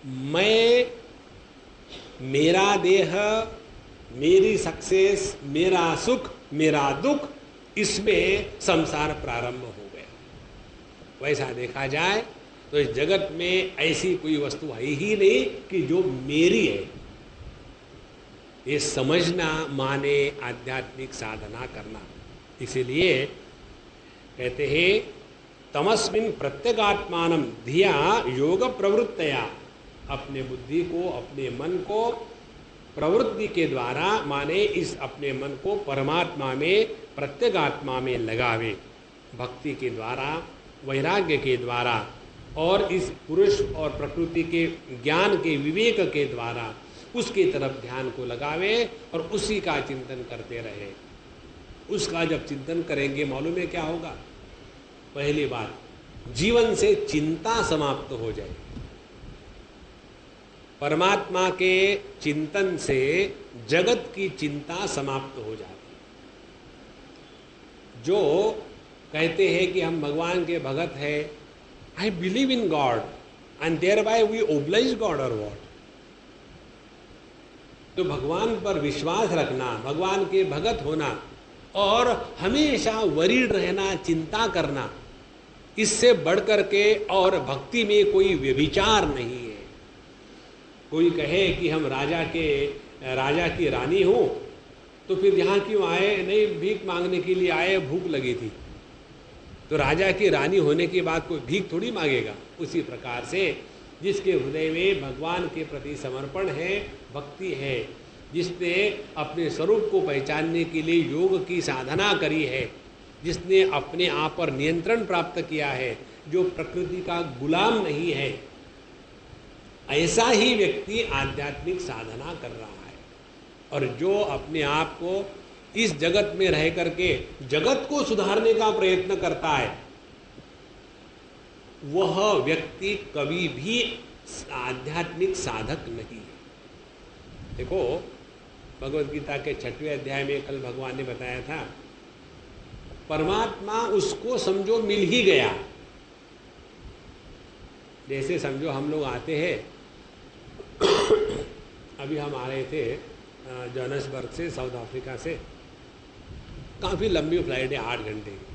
Speaker 2: मैं, मेरा देह, मेरी सक्सेस, मेरा सुख, मेरा दुख, इसमें संसार प्रारंभ हो गया। वैसा देखा जाए तो इस जगत में ऐसी कोई वस्तु है ही नहीं कि जो मेरी है। ये समझना माने आध्यात्मिक साधना करना। इसीलिए कहते हैं तमस्मिन् प्रत्यगात्मानं धिया योग प्रवृत्तया अपने बुद्धि को, अपने मन को प्रवृत्ति के द्वारा, माने इस अपने मन को परमात्मा में, प्रत्यगात्मा में लगावे, भक्ति के द्वारा, वैराग्य के द्वारा, और इस पुरुष और प्रकृति के ज्ञान के विवेक के द्वारा उसकी तरफ ध्यान को लगावे और उसी का चिंतन करते रहे। उसका जब चिंतन करेंगे, मालूम है क्या होगा? पहली बात, जीवन से चिंता समाप्त हो जाएगी। परमात्मा के चिंतन से जगत की चिंता समाप्त हो जाती। जो कहते हैं कि हम भगवान के भगत हैं, I believe in God and thereby we oblige God और वॉट, तो भगवान पर विश्वास रखना, भगवान के भगत होना और हमेशा वरीड रहना, चिंता करना, इससे बढ़कर के और भक्ति में कोई व्यभिचार नहीं है। कोई कहे कि हम राजा की रानी हो, तो फिर यहाँ क्यों आए? नहीं, भीख मांगने के लिए आए, भूख लगी थी। तो राजा की रानी होने के बाद कोई भीख थोड़ी मांगेगा। उसी प्रकार से जिसके हृदय में भगवान के प्रति समर्पण है, भक्ति है, जिसने अपने स्वरूप को पहचानने के लिए योग की साधना करी है, जिसने अपने आप पर नियंत्रण प्राप्त किया है, जो प्रकृति का गुलाम नहीं है, ऐसा ही व्यक्ति आध्यात्मिक साधना कर रहा है। और जो अपने आप को इस जगत में रह करके जगत को सुधारने का प्रयत्न करता है, वह व्यक्ति कभी भी आध्यात्मिक साधक नहीं है। देखो, भगवद गीता के 6वें अध्याय में कल भगवान ने बताया था, परमात्मा उसको समझो मिल ही गया। जैसे समझो हम लोग आते हैं, अभी हम आ रहे थे जोहान्सबर्ग से, साउथ अफ्रीका से, काफ़ी लंबी फ्लाइट है, 8 घंटे की।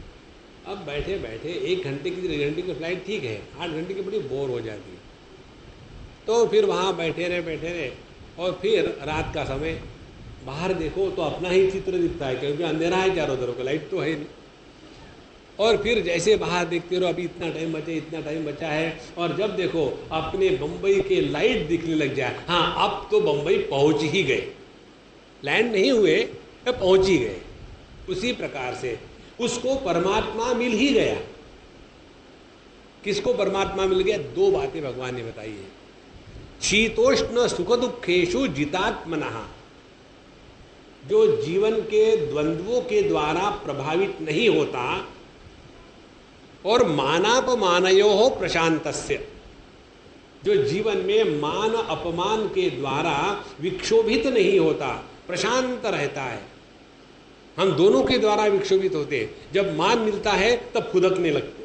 Speaker 2: अब बैठे बैठे 1 घंटे की 1.5 घंटे की फ्लाइट ठीक है, 8 घंटे की बड़ी बोर हो जाती है। तो फिर वहाँ बैठे रहे और फिर रात का समय बाहर देखो तो अपना ही चित्र दिखता है, क्योंकि अंधेरा है चारों तरफ, लाइट तो है नहीं। और फिर जैसे बाहर देखते रहो, अभी इतना टाइम बचा है, और जब देखो अपने बम्बई के लाइट दिखने लग जाए, हाँ अब तो बम्बई पहुंच ही गए, लैंड नहीं हुए, पहुंच ही गए। उसी प्रकार से उसको परमात्मा मिल ही गया। किसको परमात्मा मिल गया? 2 बातें भगवान ने बताई है। शीतोष्ण सुख दुखेषु जितात्मनः, जो जीवन के द्वंद्वों के द्वारा प्रभावित नहीं होता, और मानापमानयोः प्रशांतस्य, जो जीवन में मान अपमान के द्वारा विक्षोभित नहीं होता, प्रशांत रहता है। हम दोनों के द्वारा विक्षोभित होते, जब मान मिलता है तब खुदकने लगते,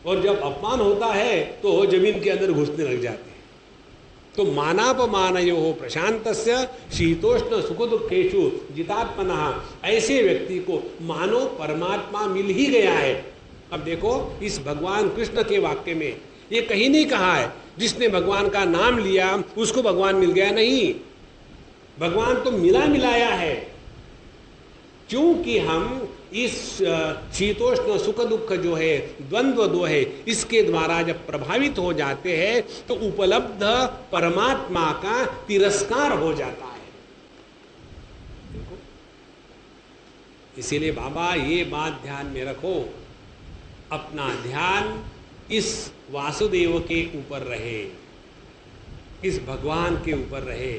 Speaker 2: और जब अपमान होता है तो जमीन के अंदर घुसने लग जाते हैं। तो मानापमानयोः प्रशांतस्य शीतोष्ण सुख दुखेषु जितात्मनः, ऐसे व्यक्ति को मानो परमात्मा मिल ही गया है। अब देखो, इस भगवान कृष्ण के वाक्य में ये कहीं नहीं कहा है जिसने भगवान का नाम लिया उसको भगवान मिल गया, नहीं। भगवान तो मिलाया है, क्योंकि हम इस शीतोष्ण सुख दुख जो है, द्वंद्व दो है, इसके द्वारा जब प्रभावित हो जाते हैं तो उपलब्ध परमात्मा का तिरस्कार हो जाता है। देखो, इसीलिए बाबा ये बात ध्यान में रखो, अपना ध्यान इस वासुदेव के ऊपर रहे, इस भगवान के ऊपर रहे।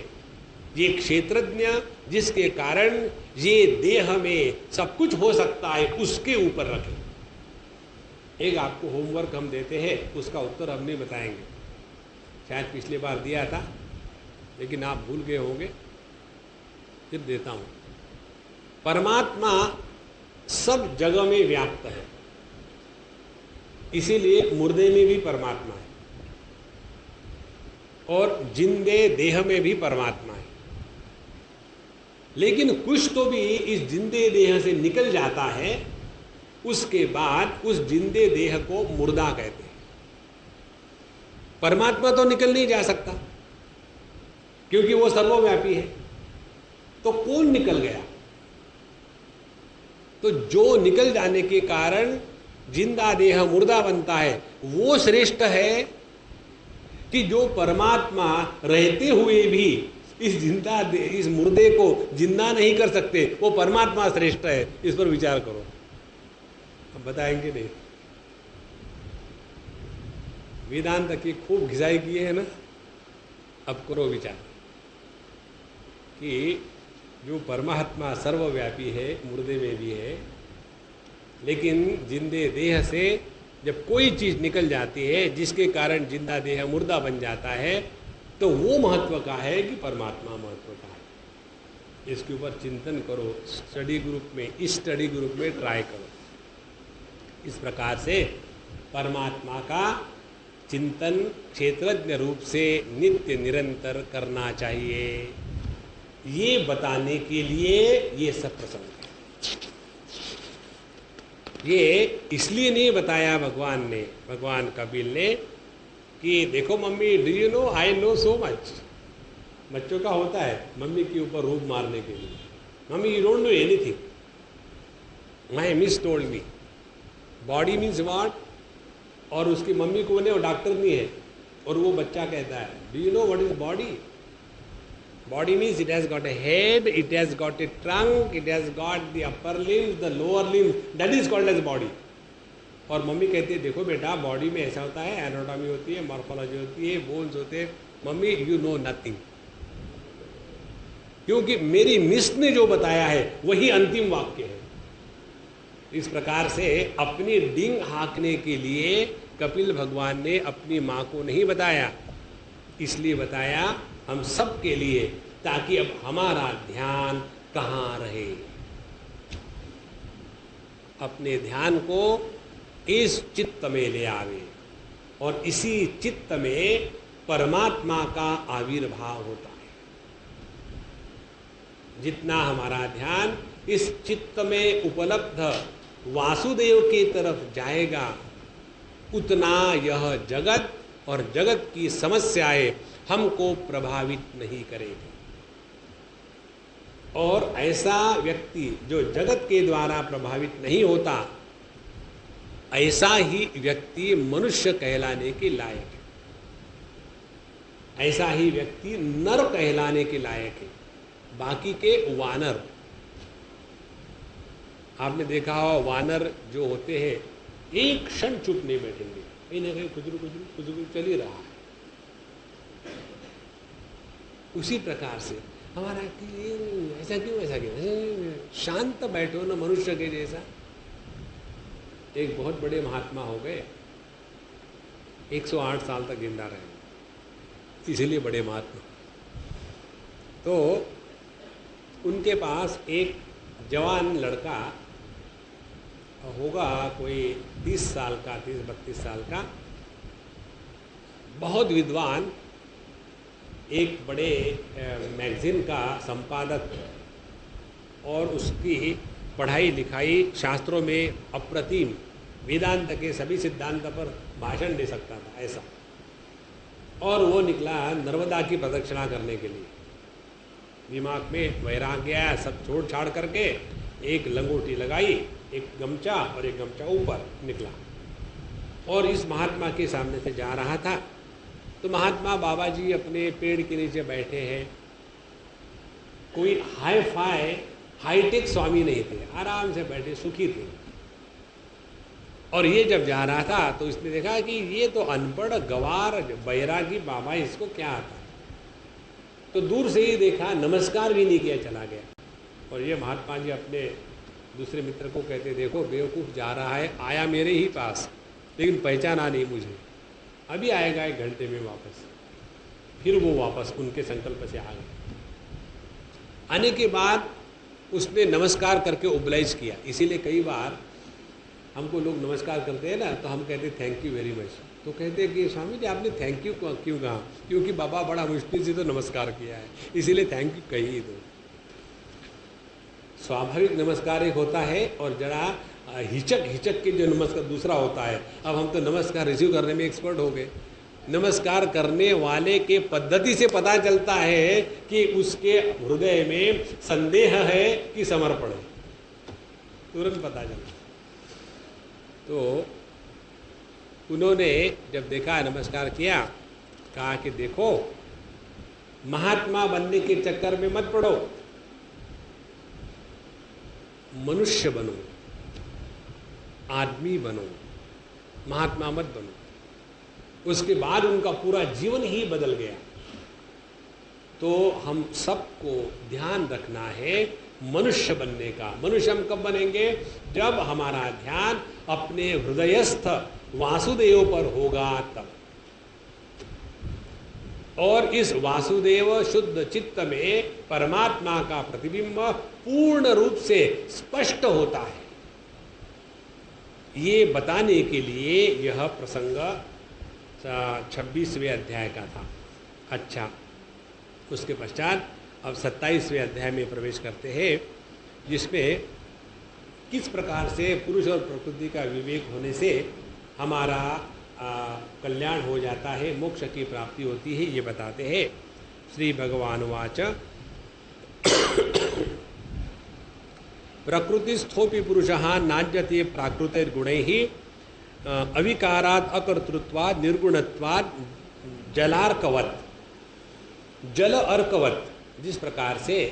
Speaker 2: ये क्षेत्रज्ञ जिसके कारण ये देह में सब कुछ हो सकता है, उसके ऊपर रखें। एक आपको होमवर्क हम देते हैं, उसका उत्तर हम नहीं बताएंगे, शायद पिछली बार दिया था लेकिन आप भूल गए होंगे, फिर देता हूँ। परमात्मा सब जगह में व्याप्त है, इसीलिए मुर्दे में भी परमात्मा है और जिंदे देह में भी परमात्मा है। लेकिन कुछ तो भी इस जिंदे देह से निकल जाता है, उसके बाद उस जिंदे देह को मुर्दा कहते हैं। परमात्मा तो निकल नहीं जा सकता क्योंकि वो सर्वव्यापी है। तो कौन निकल गया? तो जो निकल जाने के कारण जिंदा देह मुर्दा बनता है, वो श्रेष्ठ है कि जो परमात्मा रहते हुए भी इस मुर्दे को जिंदा नहीं कर सकते, वो परमात्मा श्रेष्ठ है। इस पर विचार करो। अब बताएंगे नहीं। वेदांत की खूब घिसाई किए है ना, अब करो विचार कि जो परमात्मा सर्वव्यापी है, मुर्दे में भी है, लेकिन जिंदे देह से जब कोई चीज निकल जाती है जिसके कारण जिंदा देह मुर्दा बन जाता है, तो वो महत्व का है कि परमात्मा महत्व का है। इसके ऊपर चिंतन करो, स्टडी ग्रुप में, इस स्टडी ग्रुप में ट्राई करो। इस प्रकार से परमात्मा का चिंतन क्षेत्रज्ञ रूप से नित्य निरंतर करना चाहिए। ये बताने के लिए ये सब प्रसंग है। ये इसलिए नहीं बताया भगवान कपिल ने कि देखो mummy, do you know I know so much. बच्चों का होता है मम्मी के ऊपर रूप मारने के लिए, mummy you don't know anything, my miss told me. Body means what? और उसकी मम्मी को वो डॉक्टर नहीं है, और वो बच्चा कहता है do you know what is body? Body means it has got a head, it has got a trunk, it has got the upper limbs, the lower limbs, that is called as body. और मम्मी कहती है देखो बेटा, बॉडी में ऐसा होता है, एनाटॉमी होती है, मॉर्फोलॉजी होती है, बोन्स होते हैं। मम्मी यू नो नथिंग, क्योंकि मेरी मिस ने जो बताया है वही अंतिम वाक्य है। इस प्रकार से अपनी डिंग हाँकने के लिए कपिल भगवान ने अपनी माँ को नहीं बताया, इसलिए बताया हम सब के लिए, ताकि अब हमारा ध्यान कहाँ रहे। अपने ध्यान को इस चित्त में ले आवे, और इसी चित्त में परमात्मा का आविर्भाव होता है। जितना हमारा ध्यान इस चित्त में उपलब्ध वासुदेव की तरफ जाएगा, उतना यह जगत और जगत की समस्याएं हमको प्रभावित नहीं करेगी। और ऐसा व्यक्ति जो जगत के द्वारा प्रभावित नहीं होता, ऐसा ही व्यक्ति मनुष्य कहलाने के लायक है, ऐसा ही व्यक्ति नर कहलाने के लायक है। बाकी के वानर, आपने देखा हो वानर जो होते हैं एक क्षण चुप नहीं बैठेंगे, कहीं ना कहीं खुजरू चल ही रहा है। उसी प्रकार से हमारा ऐसा क्यों शांत बैठो ना मनुष्य के जैसा। एक बहुत बड़े महात्मा हो गए, 108 साल तक जिंदा रहे, इसीलिए बड़े महात्मा। तो उनके पास एक जवान लड़का होगा, कोई 30 साल का, 30-32 साल का, बहुत विद्वान, एक बड़े मैगजीन का संपादक, और उसकी पढ़ाई लिखाई शास्त्रों में अप्रतिम, वेदांत के सभी सिद्धांत पर भाषण दे सकता था ऐसा। और वो निकला नर्मदा की प्रदक्षिणा करने के लिए। दिमाग में वैराग्य आया, सब छोड़ छाड़ करके एक लंगोटी लगाई, एक गमछा और एक गमछा ऊपर निकला, और इस महात्मा के सामने से जा रहा था। तो महात्मा बाबा जी अपने पेड़ के नीचे बैठे हैं, कोई हाईटेक स्वामी नहीं थे, आराम से बैठे सुखी थे। और ये जब जा रहा था तो इसने देखा कि ये तो अनपढ़ गवार बैरागी बाबा, इसको क्या आता है। तो दूर से ही देखा, नमस्कार भी नहीं किया, चला गया। और ये महात्मा जी अपने दूसरे मित्र को कहते, देखो बेवकूफ़ जा रहा है, आया मेरे ही पास, लेकिन पहचाना नहीं मुझे, अभी आएगा 1 घंटे में वापस। फिर वो वापस उनके संकल्प से आ गए। आने के बाद उसने नमस्कार करके ओब्लाइज किया। इसीलिए कई बार हमको लोग नमस्कार करते हैं ना, तो हम कहते थैंक यू वेरी मच। तो कहते हैं कि स्वामी जी आपने थैंक यू क्यों कहा? क्योंकि बाबा बड़ा मुश्किल से तो नमस्कार किया है, इसीलिए थैंक यू कही ही दो। स्वाभाविक नमस्कार एक होता है, और जरा हिचक के जो नमस्कार दूसरा होता है। अब हम तो नमस्कार रिसीव करने में एक्सपर्ट हो गए। नमस्कार करने वाले के पद्धति से पता चलता है कि उसके हृदय में संदेह है कि समर्पण है, तुरंत पता चलता। तो उन्होंने जब देखा, नमस्कार किया, कहा कि देखो, महात्मा बनने के चक्कर में मत पड़ो, मनुष्य बनो, आदमी बनो, महात्मा मत बनो। उसके बाद उनका पूरा जीवन ही बदल गया। तो हम सबको ध्यान रखना है मनुष्य बनने का। मनुष्य हम कब बनेंगे? जब हमारा ध्यान अपने हृदयस्थ वासुदेव पर होगा तब। और इस वासुदेव शुद्ध चित्त में परमात्मा का प्रतिबिंब पूर्ण रूप से स्पष्ट होता है। ये बताने के लिए यह प्रसंग 26वें अध्याय का था। अच्छा, उसके पश्चात अब 27वें अध्याय में प्रवेश करते हैं, जिसमें किस प्रकार से पुरुष और प्रकृति का विवेक होने से हमारा कल्याण हो जाता है, मोक्ष की प्राप्ति होती है, ये बताते हैं। श्री भगवान वाच प्रकृतिस्थोपि पुरुषः नाज्यते प्राकृतिर्गुणैः अविकारात् अकर्तृत्वात् निर्गुणत्वात् जलार्कवत्। जल अर्कवत, जिस प्रकार से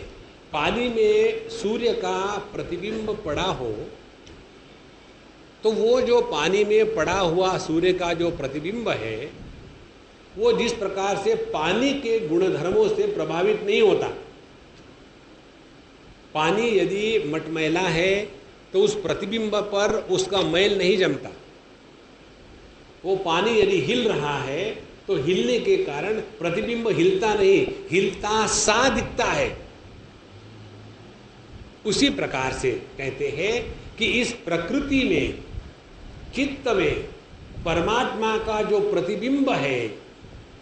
Speaker 2: पानी में सूर्य का प्रतिबिंब पड़ा हो, तो वो जो पानी में पड़ा हुआ सूर्य का जो प्रतिबिंब है, वो जिस प्रकार से पानी के गुणधर्मों से प्रभावित नहीं होता। पानी यदि मटमैला है तो उस प्रतिबिंब पर उसका मैल नहीं जमता। वो पानी यदि हिल रहा है तो हिलने के कारण प्रतिबिंब हिलता नहीं, हिलता सा दिखता है। उसी प्रकार से कहते हैं कि इस प्रकृति में, चित्त में परमात्मा का जो प्रतिबिंब है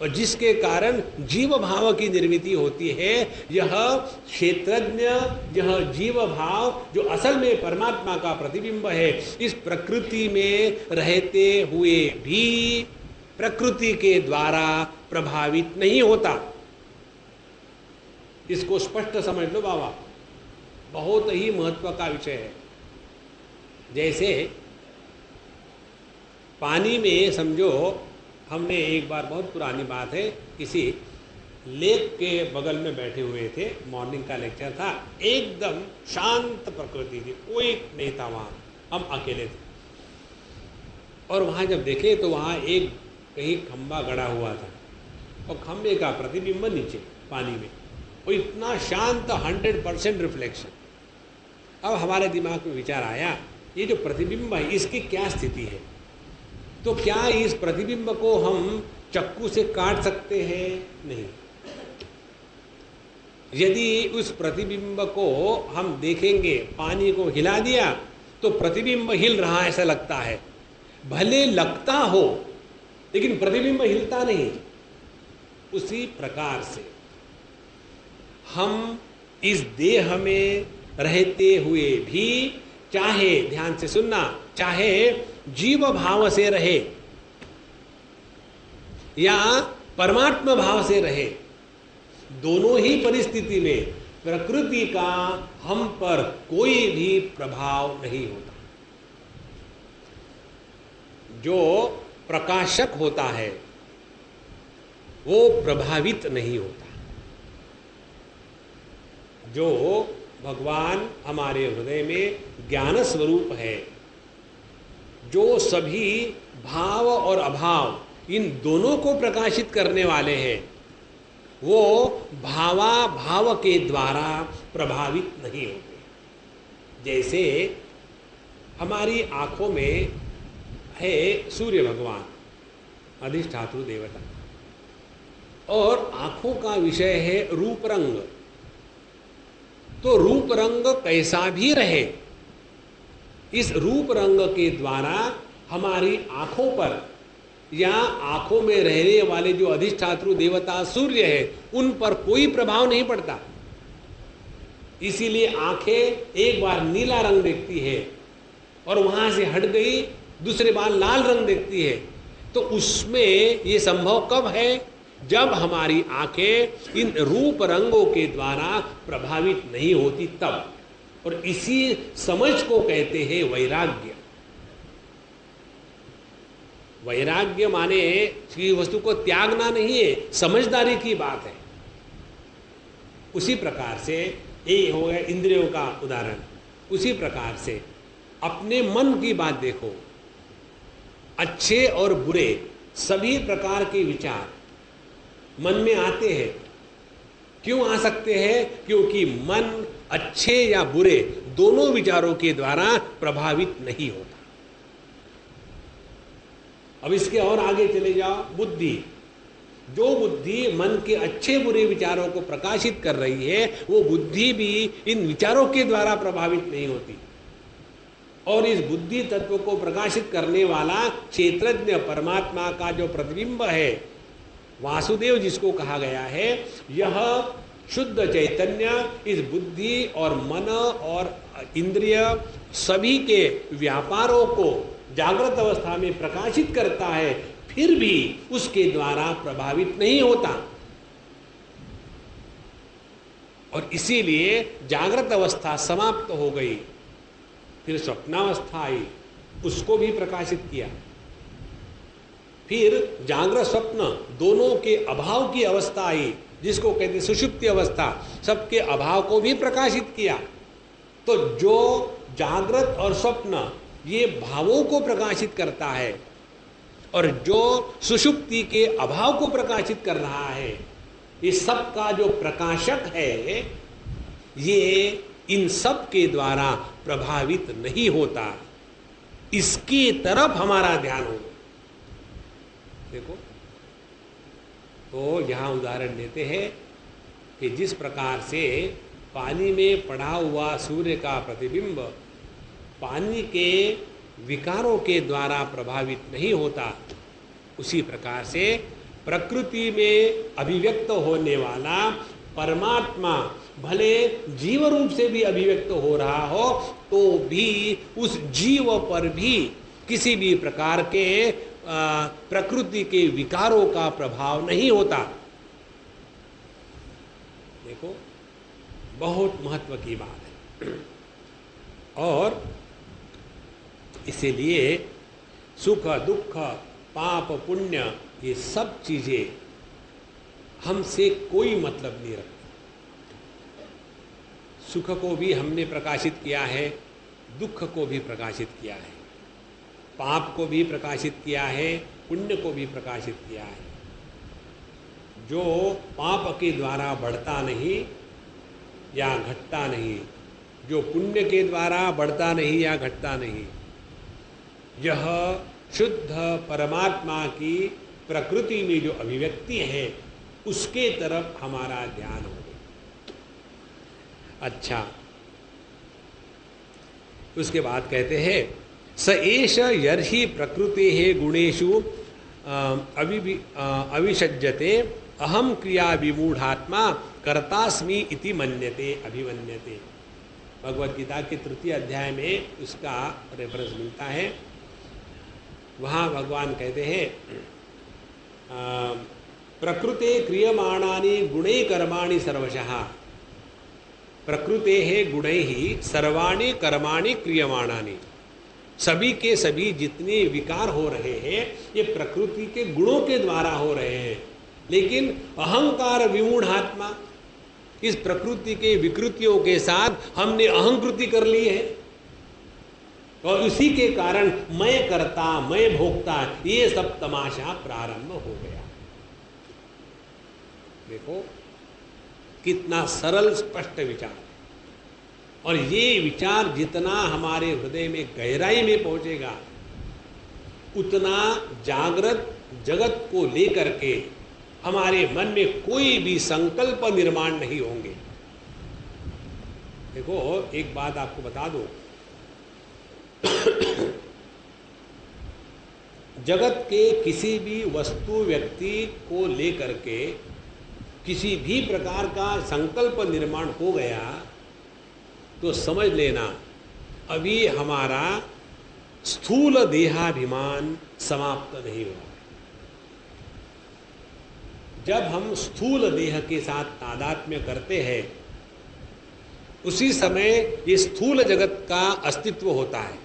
Speaker 2: और जिसके कारण जीव भाव की निर्मिति होती है, यह क्षेत्रज्ञ, यह जीव भाव जो असल में परमात्मा का प्रतिबिंब है, इस प्रकृति में रहते हुए भी प्रकृति के द्वारा प्रभावित नहीं होता। इसको स्पष्ट समझ लो बाबा, बहुत ही महत्व का विषय है। जैसे पानी में समझो, हमने एक बार, बहुत पुरानी बात है, किसी लेक के बगल में बैठे हुए थे, मॉर्निंग का लेक्चर था, एकदम शांत प्रकृति थी, कोई नहीं था वहाँ, हम अकेले थे। और वहाँ जब देखे तो वहाँ एक कहीं खंबा गड़ा हुआ था और खंबे का प्रतिबिंब नीचे पानी में, और इतना शांत 100% रिफ्लेक्शन। अब हमारे दिमाग में विचार आया, ये जो प्रतिबिंब है इसकी क्या स्थिति है? तो क्या इस प्रतिबिंब को हम चक्कू से काट सकते हैं? नहीं। यदि उस प्रतिबिंब को हम देखेंगे, पानी को हिला दिया तो प्रतिबिंब हिल रहा ऐसा लगता है, भले लगता हो लेकिन प्रतिबिंब हिलता नहीं। उसी प्रकार से हम इस देह में रहते हुए भी, चाहे ध्यान से सुनना, चाहे जीव भाव से रहे या परमात्मा भाव से रहे, दोनों ही परिस्थिति में प्रकृति का हम पर कोई भी प्रभाव नहीं होता। जो प्रकाशक होता है वो प्रभावित नहीं होता। जो भगवान हमारे हृदय में ज्ञान स्वरूप है, जो सभी भाव और अभाव इन दोनों को प्रकाशित करने वाले हैं, वो भावा भाव के द्वारा प्रभावित नहीं होते। जैसे हमारी आंखों में है सूर्य भगवान, अधिष्ठातृ देवता, और आंखों का विषय है रूप रंग। तो रूप रंग कैसा भी रहे, इस रूप रंग के द्वारा हमारी आंखों पर या आंखों में रहने वाले जो अधिष्ठातृ देवता सूर्य है, उन पर कोई प्रभाव नहीं पड़ता। इसीलिए आंखें एक बार नीला रंग देखती है और वहां से हट गई, दूसरे बार लाल रंग देखती है। तो उसमें ये संभव कब है? जब हमारी आंखें इन रूप रंगों के द्वारा प्रभावित नहीं होती तब। और इसी समझ को कहते हैं वैराग्य। वैराग्य माने किसी वस्तु को त्यागना नहीं है, समझदारी की बात है। उसी प्रकार से ये हो गया इंद्रियों का उदाहरण। उसी प्रकार से अपने मन की बात देखो, अच्छे और बुरे सभी प्रकार के विचार मन में आते हैं। क्यों आ सकते हैं? क्योंकि मन अच्छे या बुरे दोनों विचारों के द्वारा प्रभावित नहीं होता। अब इसके और आगे चले जाओ, बुद्धि। जो बुद्धि मन के अच्छे बुरे विचारों को प्रकाशित कर रही है, वो बुद्धि भी इन विचारों के द्वारा प्रभावित नहीं होती। और इस बुद्धि तत्व को प्रकाशित करने वाला क्षेत्रज्ञ परमात्मा का जो प्रतिबिंब है, वासुदेव जिसको कहा गया है, यह शुद्ध चैतन्य इस बुद्धि और मन और इंद्रिय सभी के व्यापारों को जागृत अवस्था में प्रकाशित करता है, फिर भी उसके द्वारा प्रभावित नहीं होता। और इसीलिए जागृत अवस्था समाप्त हो गई, फिर स्वप्नावस्था आई, उसको भी प्रकाशित किया। फिर जागृत स्वप्न दोनों के अभाव की अवस्था आई, जिसको कहते हैं सुषुप्ति अवस्था, सबके अभाव को भी प्रकाशित किया। तो जो जागृत और स्वप्न ये भावों को प्रकाशित करता है, और जो सुषुप्ति के अभाव को प्रकाशित कर रहा है, ये सब का जो प्रकाशक है, ये इन सब के द्वारा प्रभावित नहीं होता। इसकी तरफ हमारा ध्यान हो। देखो, तो यहां उदाहरण देते हैं कि जिस प्रकार से पानी में पड़ा हुआ सूर्य का प्रतिबिंब पानी के विकारों के द्वारा प्रभावित नहीं होता, उसी प्रकार से प्रकृति में अभिव्यक्त होने वाला परमात्मा भले जीव रूप से भी अभिव्यक्त हो रहा हो, तो भी उस जीव पर भी किसी भी प्रकार के प्रकृति के विकारों का प्रभाव नहीं होता। देखो, बहुत महत्व की बात है। और इसीलिए सुख दुख पाप पुण्य ये सब चीजें हमसे कोई मतलब नहीं रखती। सुख को भी हमने प्रकाशित किया है, दुख को भी प्रकाशित किया है, पाप को भी प्रकाशित किया है, पुण्य को भी प्रकाशित किया है। जो पाप के द्वारा बढ़ता नहीं या घटता नहीं, जो पुण्य के द्वारा बढ़ता नहीं या घटता नहीं, यह शुद्ध परमात्मा की प्रकृति में जो अभिव्यक्ति है, उसके तरफ हमारा ध्यान हो। अच्छा, उसके बाद कहते हैं स एष यर्हि प्रकृते गुणेषु अविषज्यते अहम क्रिया विमूढ़ात्मा कर्तास्मि इति मन्यते अभिमन्यते। भगवद गीता के 3 अध्याय में उसका रेफरेंस मिलता है। वहाँ भगवान कहते हैं प्रकृते क्रियमाणानि गुणे कर्माणि सर्वशः, प्रकृते गुणैः सर्वाणि कर्माणि क्रियमाणानि। सभी के सभी जितने विकार हो रहे हैं, ये प्रकृति के गुणों के द्वारा हो रहे हैं। लेकिन अहंकार विमूढ़ात्मा, इस प्रकृति के विकृतियों के साथ हमने अहंकृति कर ली है, और उसी के कारण मैं करता मैं भोगता, ये सब तमाशा प्रारंभ हो गया। देखो कितना सरल स्पष्ट विचार, और ये विचार जितना हमारे हृदय में गहराई में पहुंचेगा, उतना जागृत जगत को लेकर के हमारे मन में कोई भी संकल्प निर्माण नहीं होंगे। देखो, एक बात आपको बता दो, जगत के किसी भी वस्तु व्यक्ति को लेकर के किसी भी प्रकार का संकल्प निर्माण हो गया, तो समझ लेना अभी हमारा स्थूल देहाभिमान समाप्त नहीं हुआ। जब हम स्थूल देह के साथ तादात्म्य करते हैं, उसी समय ये स्थूल जगत का अस्तित्व होता है,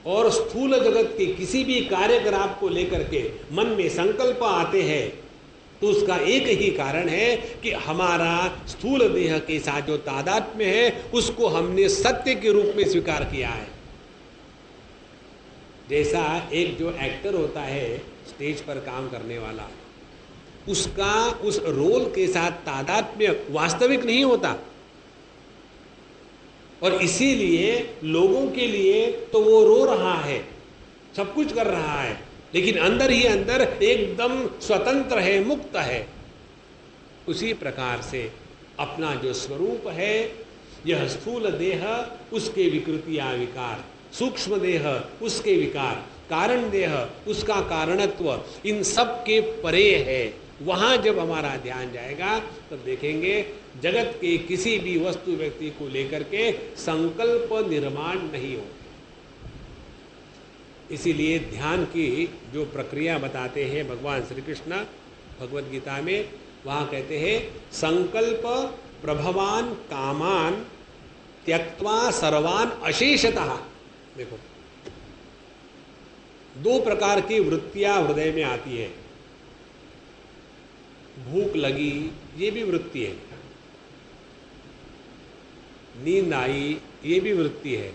Speaker 2: और स्थूल जगत के किसी भी कार्यकलाप को लेकर के मन में संकल्प आते हैं, तो उसका एक ही कारण है कि हमारा स्थूल देह के साथ जो तादात्म्य है उसको हमने सत्य के रूप में स्वीकार किया है। जैसा एक जो एक्टर होता है स्टेज पर काम करने वाला, उसका उस रोल के साथ तादात्म्य वास्तविक नहीं होता, और इसीलिए लोगों के लिए तो वो रो रहा है, सब कुछ कर रहा है, लेकिन अंदर ही अंदर एकदम स्वतंत्र है, मुक्त है। उसी प्रकार से अपना जो स्वरूप है, यह स्थूल देह उसके विकृतियां विकार, सूक्ष्म देह उसके विकार, कारण देह उसका कारणत्व, इन सब के परे है। वहाँ जब हमारा ध्यान जाएगा तब देखेंगे जगत के किसी भी वस्तु व्यक्ति को लेकर के संकल्प निर्माण नहीं हो। इसीलिए ध्यान की जो प्रक्रिया बताते हैं भगवान श्री कृष्ण भगवद गीता में, वहाँ कहते हैं संकल्प प्रभवान कामान त्यक्त्वा सर्वान अशेषतः। देखो, दो प्रकार की वृत्तियां हृदय में आती है। भूख लगी, ये भी वृत्ति है। नींद आई, ये भी वृत्ति है।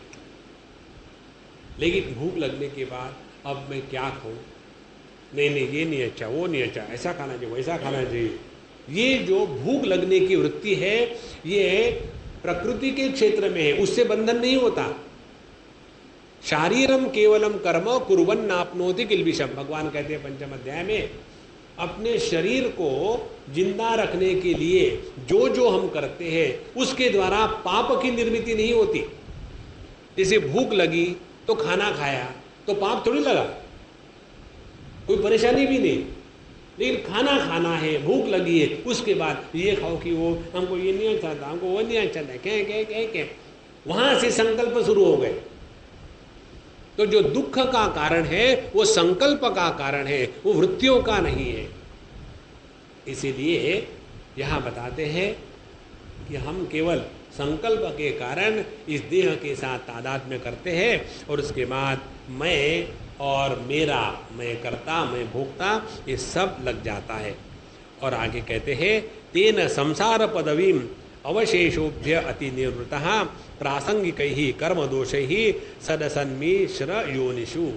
Speaker 2: लेकिन भूख लगने के बाद अब मैं क्या खाऊं, नहीं नहीं ये नहीं अच्छा, वो नहीं अच्छा, ऐसा खाना चाहिए, वैसा खाना चाहिए, ये जो भूख लगने की वृत्ति है ये प्रकृति के क्षेत्र में है, उससे बंधन नहीं होता। शारीरम केवलम कर्म कुर्वन् नाप्नोति किल्बिषम, भगवान कहते हैं पंचम अध्याय में, अपने शरीर को जिंदा रखने के लिए जो जो हम करते हैं उसके द्वारा पाप की निर्मिति नहीं होती। जैसे भूख लगी तो खाना खाया तो पाप थोड़ी लगा, कोई परेशानी भी नहीं, लेकिन खाना खाना है, भूख लगी है, उसके बाद ये खाओ कि वो हमको ये नहीं अच्छा था, हमको वो नहीं अच्छा था, क्या वहां से संकल्प शुरू हो गए। तो जो दुख का कारण है वो संकल्प का कारण है, वो वृत्तियों का नहीं है। इसीलिए यहाँ बताते हैं कि हम केवल संकल्प के कारण इस देह के साथ तादात्म्य करते हैं, और उसके बाद मैं और मेरा, मैं करता, मैं भोगता, ये सब लग जाता है। और आगे कहते हैं तेन संसार पदवीं अवशेषोभ्य अति निवृत्तः प्रासंगिक ही कर्म दोष ही सदसन्मिश्र योनिषु।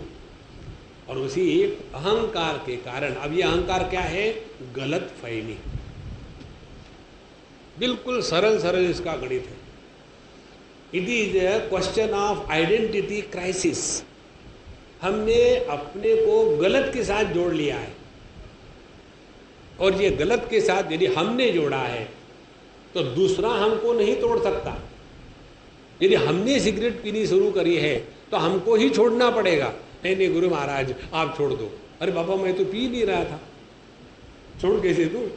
Speaker 2: और उसी अहंकार के कारण, अब ये अहंकार क्या है, गलत फहमी, बिल्कुल सरल सरल इसका गणित है। It is a question of identity crisis. हमने अपने को गलत के साथ जोड़ लिया है, और ये गलत के साथ यदि हमने जोड़ा है तो दूसरा हमको नहीं तोड़ सकता। यदि हमने सिगरेट पीनी शुरू करी है तो हमको ही छोड़ना पड़ेगा। नहीं नहीं गुरु महाराज आप छोड़ दो, अरे बाबा मैं तो पी नहीं रहा था, छोड़ कैसे दूं?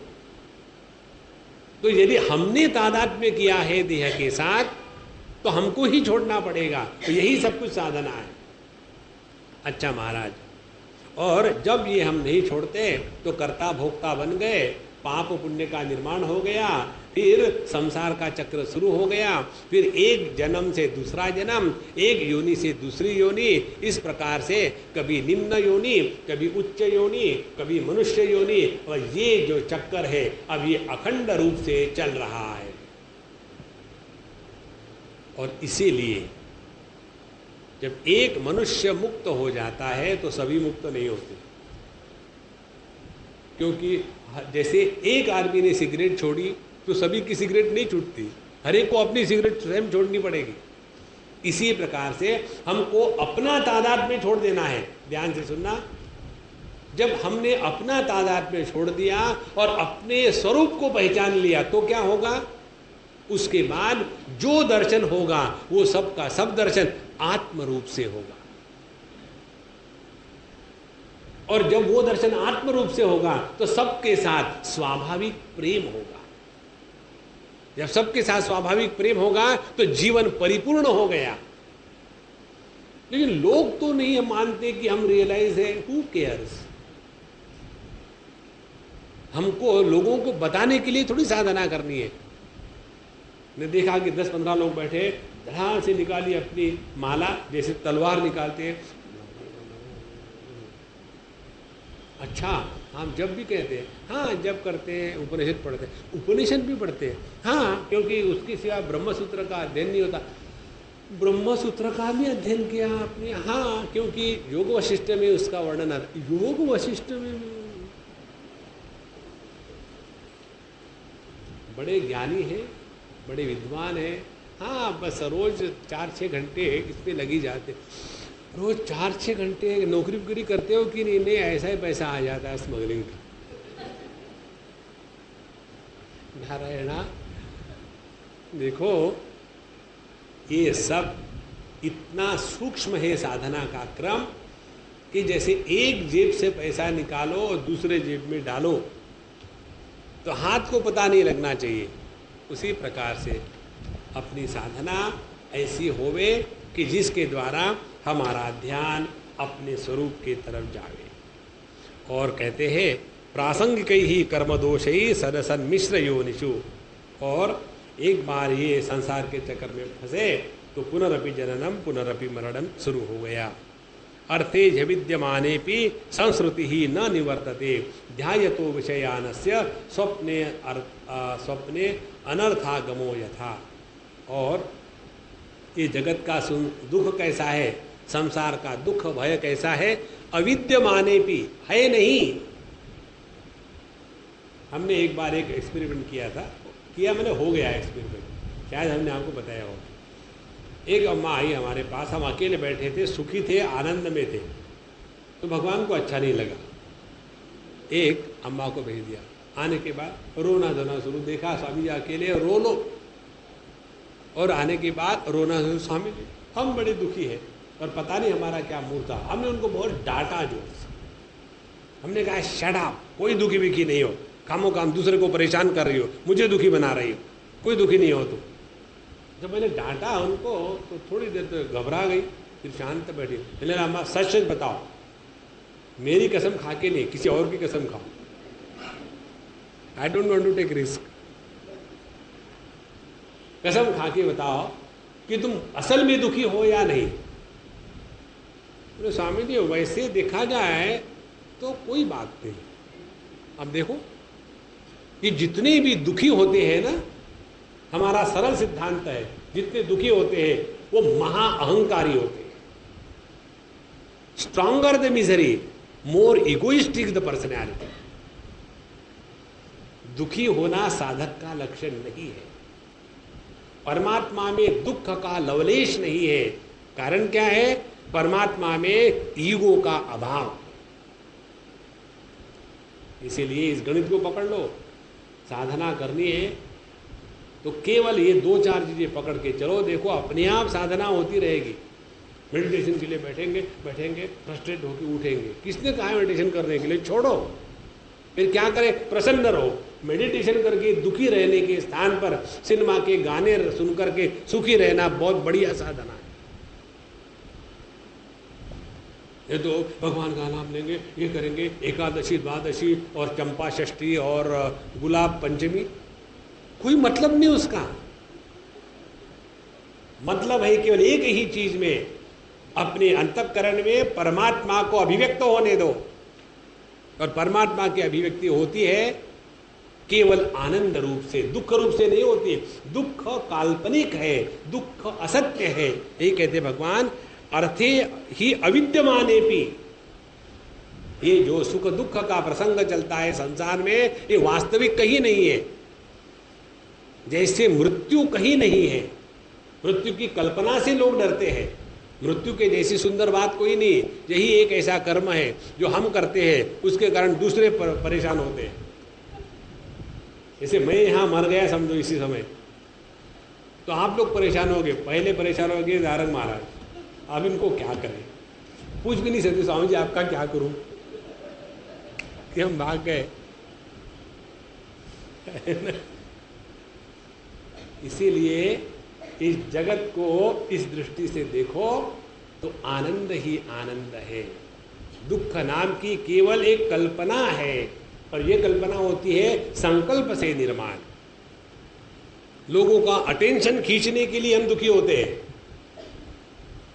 Speaker 2: तो यदि हमने तादात्म्य किया है देह के साथ तो हमको ही छोड़ना पड़ेगा। तो यही सब कुछ साधना है। अच्छा महाराज, और जब ये हम नहीं छोड़ते तो कर्ता भोक्ता बन गए, पाप पुण्य का निर्माण हो गया, फिर संसार का चक्र शुरू हो गया, फिर एक जन्म से दूसरा जन्म, एक योनि से दूसरी योनि, इस प्रकार से कभी निम्न योनि, कभी उच्च योनि, कभी मनुष्य योनि, और ये जो चक्कर है अब ये अखंड रूप से चल रहा है। और इसीलिए जब एक मनुष्य मुक्त हो जाता है तो सभी मुक्त नहीं होते, क्योंकि जैसे एक आदमी ने सिगरेट छोड़ी तो सभी की सिगरेट नहीं छूटती, हर एक को अपनी सिगरेट स्वयं छोड़नी पड़ेगी। इसी प्रकार से हमको अपना तादाद में छोड़ देना है। ध्यान से सुनना, जब हमने अपना तादाद में छोड़ दिया और अपने स्वरूप को पहचान लिया तो क्या होगा, उसके बाद जो दर्शन होगा वो सबका सब दर्शन आत्म रूप से होगा। और जब वो दर्शन आत्म रूप से होगा तो सबके साथ स्वाभाविक प्रेम होगा। जब सबके साथ स्वाभाविक प्रेम होगा तो जीवन परिपूर्ण हो गया। लेकिन लोग तो नहीं मानते कि हम रियलाइज है। Who cares? हमको लोगों को बताने के लिए थोड़ी साधना करनी है। ने देखा कि 10-15 लोग बैठे, धड़ाम से निकाली अपनी माला, जैसे तलवार निकालते हैं। अच्छा, हम जब भी कहते हैं, हाँ जब करते हैं उपनिषद पढ़ते हैं, उपनिषद भी पढ़ते हैं, हाँ क्योंकि उसके सिवा ब्रह्मसूत्र का अध्ययन नहीं होता। ब्रह्मसूत्र का भी अध्ययन किया आपने? हाँ, क्योंकि योग वशिष्ठ में उसका वर्णन आता। योग वशिष्ठ में बड़े ज्ञानी हैं, बड़े विद्वान हैं। हाँ, बस रोज 4-6 घंटे इसमें लगी जाते। रोज 4-6 घंटे नौकरी वोकरी करते हो कि नहीं? नहीं, ऐसा ही पैसा आ जाता है स्मगलिंग का। नारायणा, देखो ये सब इतना सूक्ष्म है साधना का क्रम कि जैसे एक जेब से पैसा निकालो और दूसरे जेब में डालो तो हाथ को पता नहीं लगना चाहिए। उसी प्रकार से अपनी साधना ऐसी होवे कि जिसके द्वारा हमारा ध्यान अपने स्वरूप की तरफ जावे। और कहते हैं प्रासंगिक ही कर्म दोष ही सदसन मिश्र योनिषु। और एक बार ये संसार के चक्कर में फंसे तो पुनरपि जननम पुनरपि मरणम शुरू हो गया। अर्थे ज विद्यमाने भी संस्कृति ही न निवर्तते ध्यायतो विषयानस्य स्वप्ने अनर्थागमो यथा। और ये जगत का दुख कैसा है, संसार का दुख भय कैसा है? अविद्यमाने भी है नहीं। हमने एक बार एक एक्सपेरिमेंट किया था, मैंने हो गया एक्सपेरिमेंट, शायद हमने आपको बताया हो। एक अम्मा आई हमारे पास, हम अकेले बैठे थे, सुखी थे, आनंद में थे, तो भगवान को अच्छा नहीं लगा। एक अम्मा को भेज दिया। आने के बाद रोना धोना शुरू, देखा स्वामी जी अकेले, रो लो। और आने के बाद रोना शुरू, स्वामी जी हम बड़े दुखी हैं और पता नहीं हमारा क्या मूड था। हमने उनको बहुत डांटा जोर से। हमने कहा शट अप, कोई दुखी विखी नहीं हो, कामों काम दूसरे को परेशान कर रही हो, मुझे दुखी बना रही हो, कोई दुखी नहीं हो तुम। जब मैंने डांटा उनको तो थोड़ी देर तो घबरा गई, फिर शांत बैठी। मैंने कहा अम्मा सच सच बताओ, मेरी कसम खा के नहीं, किसी और की कसम खाओ, I don't want to take risk. कसम खा के बताओ कि तुम असल में दुखी हो या नहीं। बोले स्वामी जी वैसे देखा जाए तो कोई बात नहीं। अब देखो ये जितने भी दुखी होते हैं ना, हमारा सरल सिद्धांत है, जितने दुखी होते हैं वो महा अहंकारी होते हैं। Stronger the misery, more egoistic the personality. दुखी होना साधक का लक्षण नहीं है। परमात्मा में दुख का लवलेश नहीं है। कारण क्या है? परमात्मा में ईगो का अभाव। इसीलिए इस गणित को पकड़ लो। साधना करनी है तो केवल ये 2-4 चीजें पकड़ के चलो, देखो अपने आप साधना होती रहेगी। मेडिटेशन के लिए बैठेंगे फ्रस्ट्रेट होकर उठेंगे। किसने कहा मेडिटेशन करने के लिए? छोड़ो। फिर क्या करें? प्रसन्न रहो। मेडिटेशन करके दुखी रहने के स्थान पर सिनेमा के गाने सुन करके सुखी रहना बहुत बढ़िया साधना है। ये तो भगवान का नाम लेंगे, ये करेंगे, एकादशी द्वादशी और चंपा षष्ठी और गुलाब पंचमी, कोई मतलब नहीं उसका। मतलब है केवल एक ही चीज में, अपने अंतःकरण में परमात्मा को अभिव्यक्त होने दो। और परमात्मा की अभिव्यक्ति होती है केवल आनंद रूप से, दुख रूप से नहीं होती। दुख काल्पनिक है, दुख असत्य है। यही कहते भगवान, अर्थे ही अविद्यमाने भी। ये जो सुख दुख का प्रसंग चलता है संसार में, ये वास्तविक कहीं नहीं है। जैसे मृत्यु कहीं नहीं है, मृत्यु की कल्पना से लोग डरते हैं। मृत्यु के जैसी सुंदर बात कोई नहीं। यही एक ऐसा कर्म है जो हम करते हैं, उसके कारण दूसरे परेशान होते हैं। जैसे मैं यहाँ मर गया समझो इसी समय, तो आप लोग परेशान हो गए। पहले परेशान हो गए नारंग महाराज, अब इनको क्या करें? पूछ भी नहीं सकते स्वामी जी आपका क्या करूं कि हम भाग गए। इसीलिए इस जगत को इस दृष्टि से देखो तो आनंद ही आनंद है। दुख नाम की केवल एक कल्पना है, और ये कल्पना होती है संकल्प से निर्माण। लोगों का अटेंशन खींचने के लिए हम दुखी होते हैं,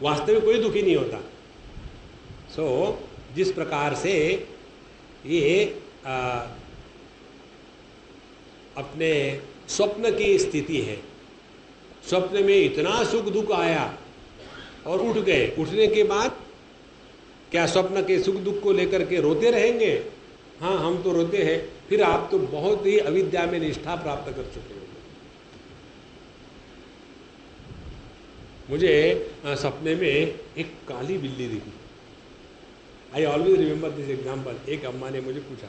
Speaker 2: वास्तव में कोई दुखी नहीं होता। जिस प्रकार से ये अपने स्वप्न की स्थिति है, स्वप्न में इतना सुख दुख आया और उठ गए, उठने के बाद क्या स्वप्न के सुख दुख को लेकर के रोते रहेंगे? हाँ, हम तो रोते हैं। फिर आप तो बहुत ही अविद्या में निष्ठा प्राप्त कर चुके हो। मुझे सपने में एक काली बिल्ली दिखी। I always remember this example. एक अम्मा ने मुझे पूछा,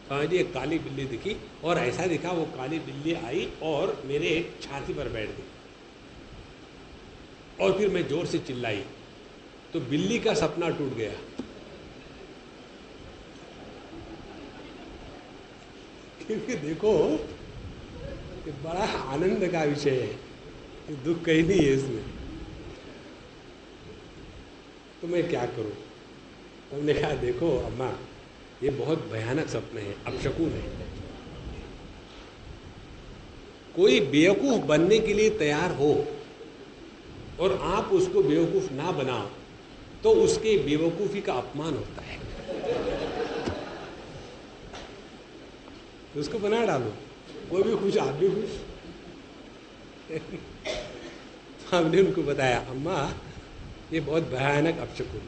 Speaker 2: हाँ जी, एक काली बिल्ली दिखी और ऐसा दिखा, वो काली बिल्ली आई और मेरे छाती पर बैठ गई और फिर मैं जोर से चिल्लाई तो बिल्ली का सपना टूट गया। क्योंकि देखो, ये बड़ा आनंद का विषय है, दुख कहीं नहीं है इसमें। तो मैं क्या करूं? तो हमने कहा, देखो अम्मा, ये बहुत भयानक सपन है, अपशकुन है। कोई बेवकूफ बनने के लिए तैयार हो और आप उसको बेवकूफ ना बनाओ तो उसके बेवकूफी का अपमान होता है। तो उसको बना डालो, वो भी खुश, आप भी खुश। हमने उनको बताया, अम्मा ये बहुत भयानक अपशकुन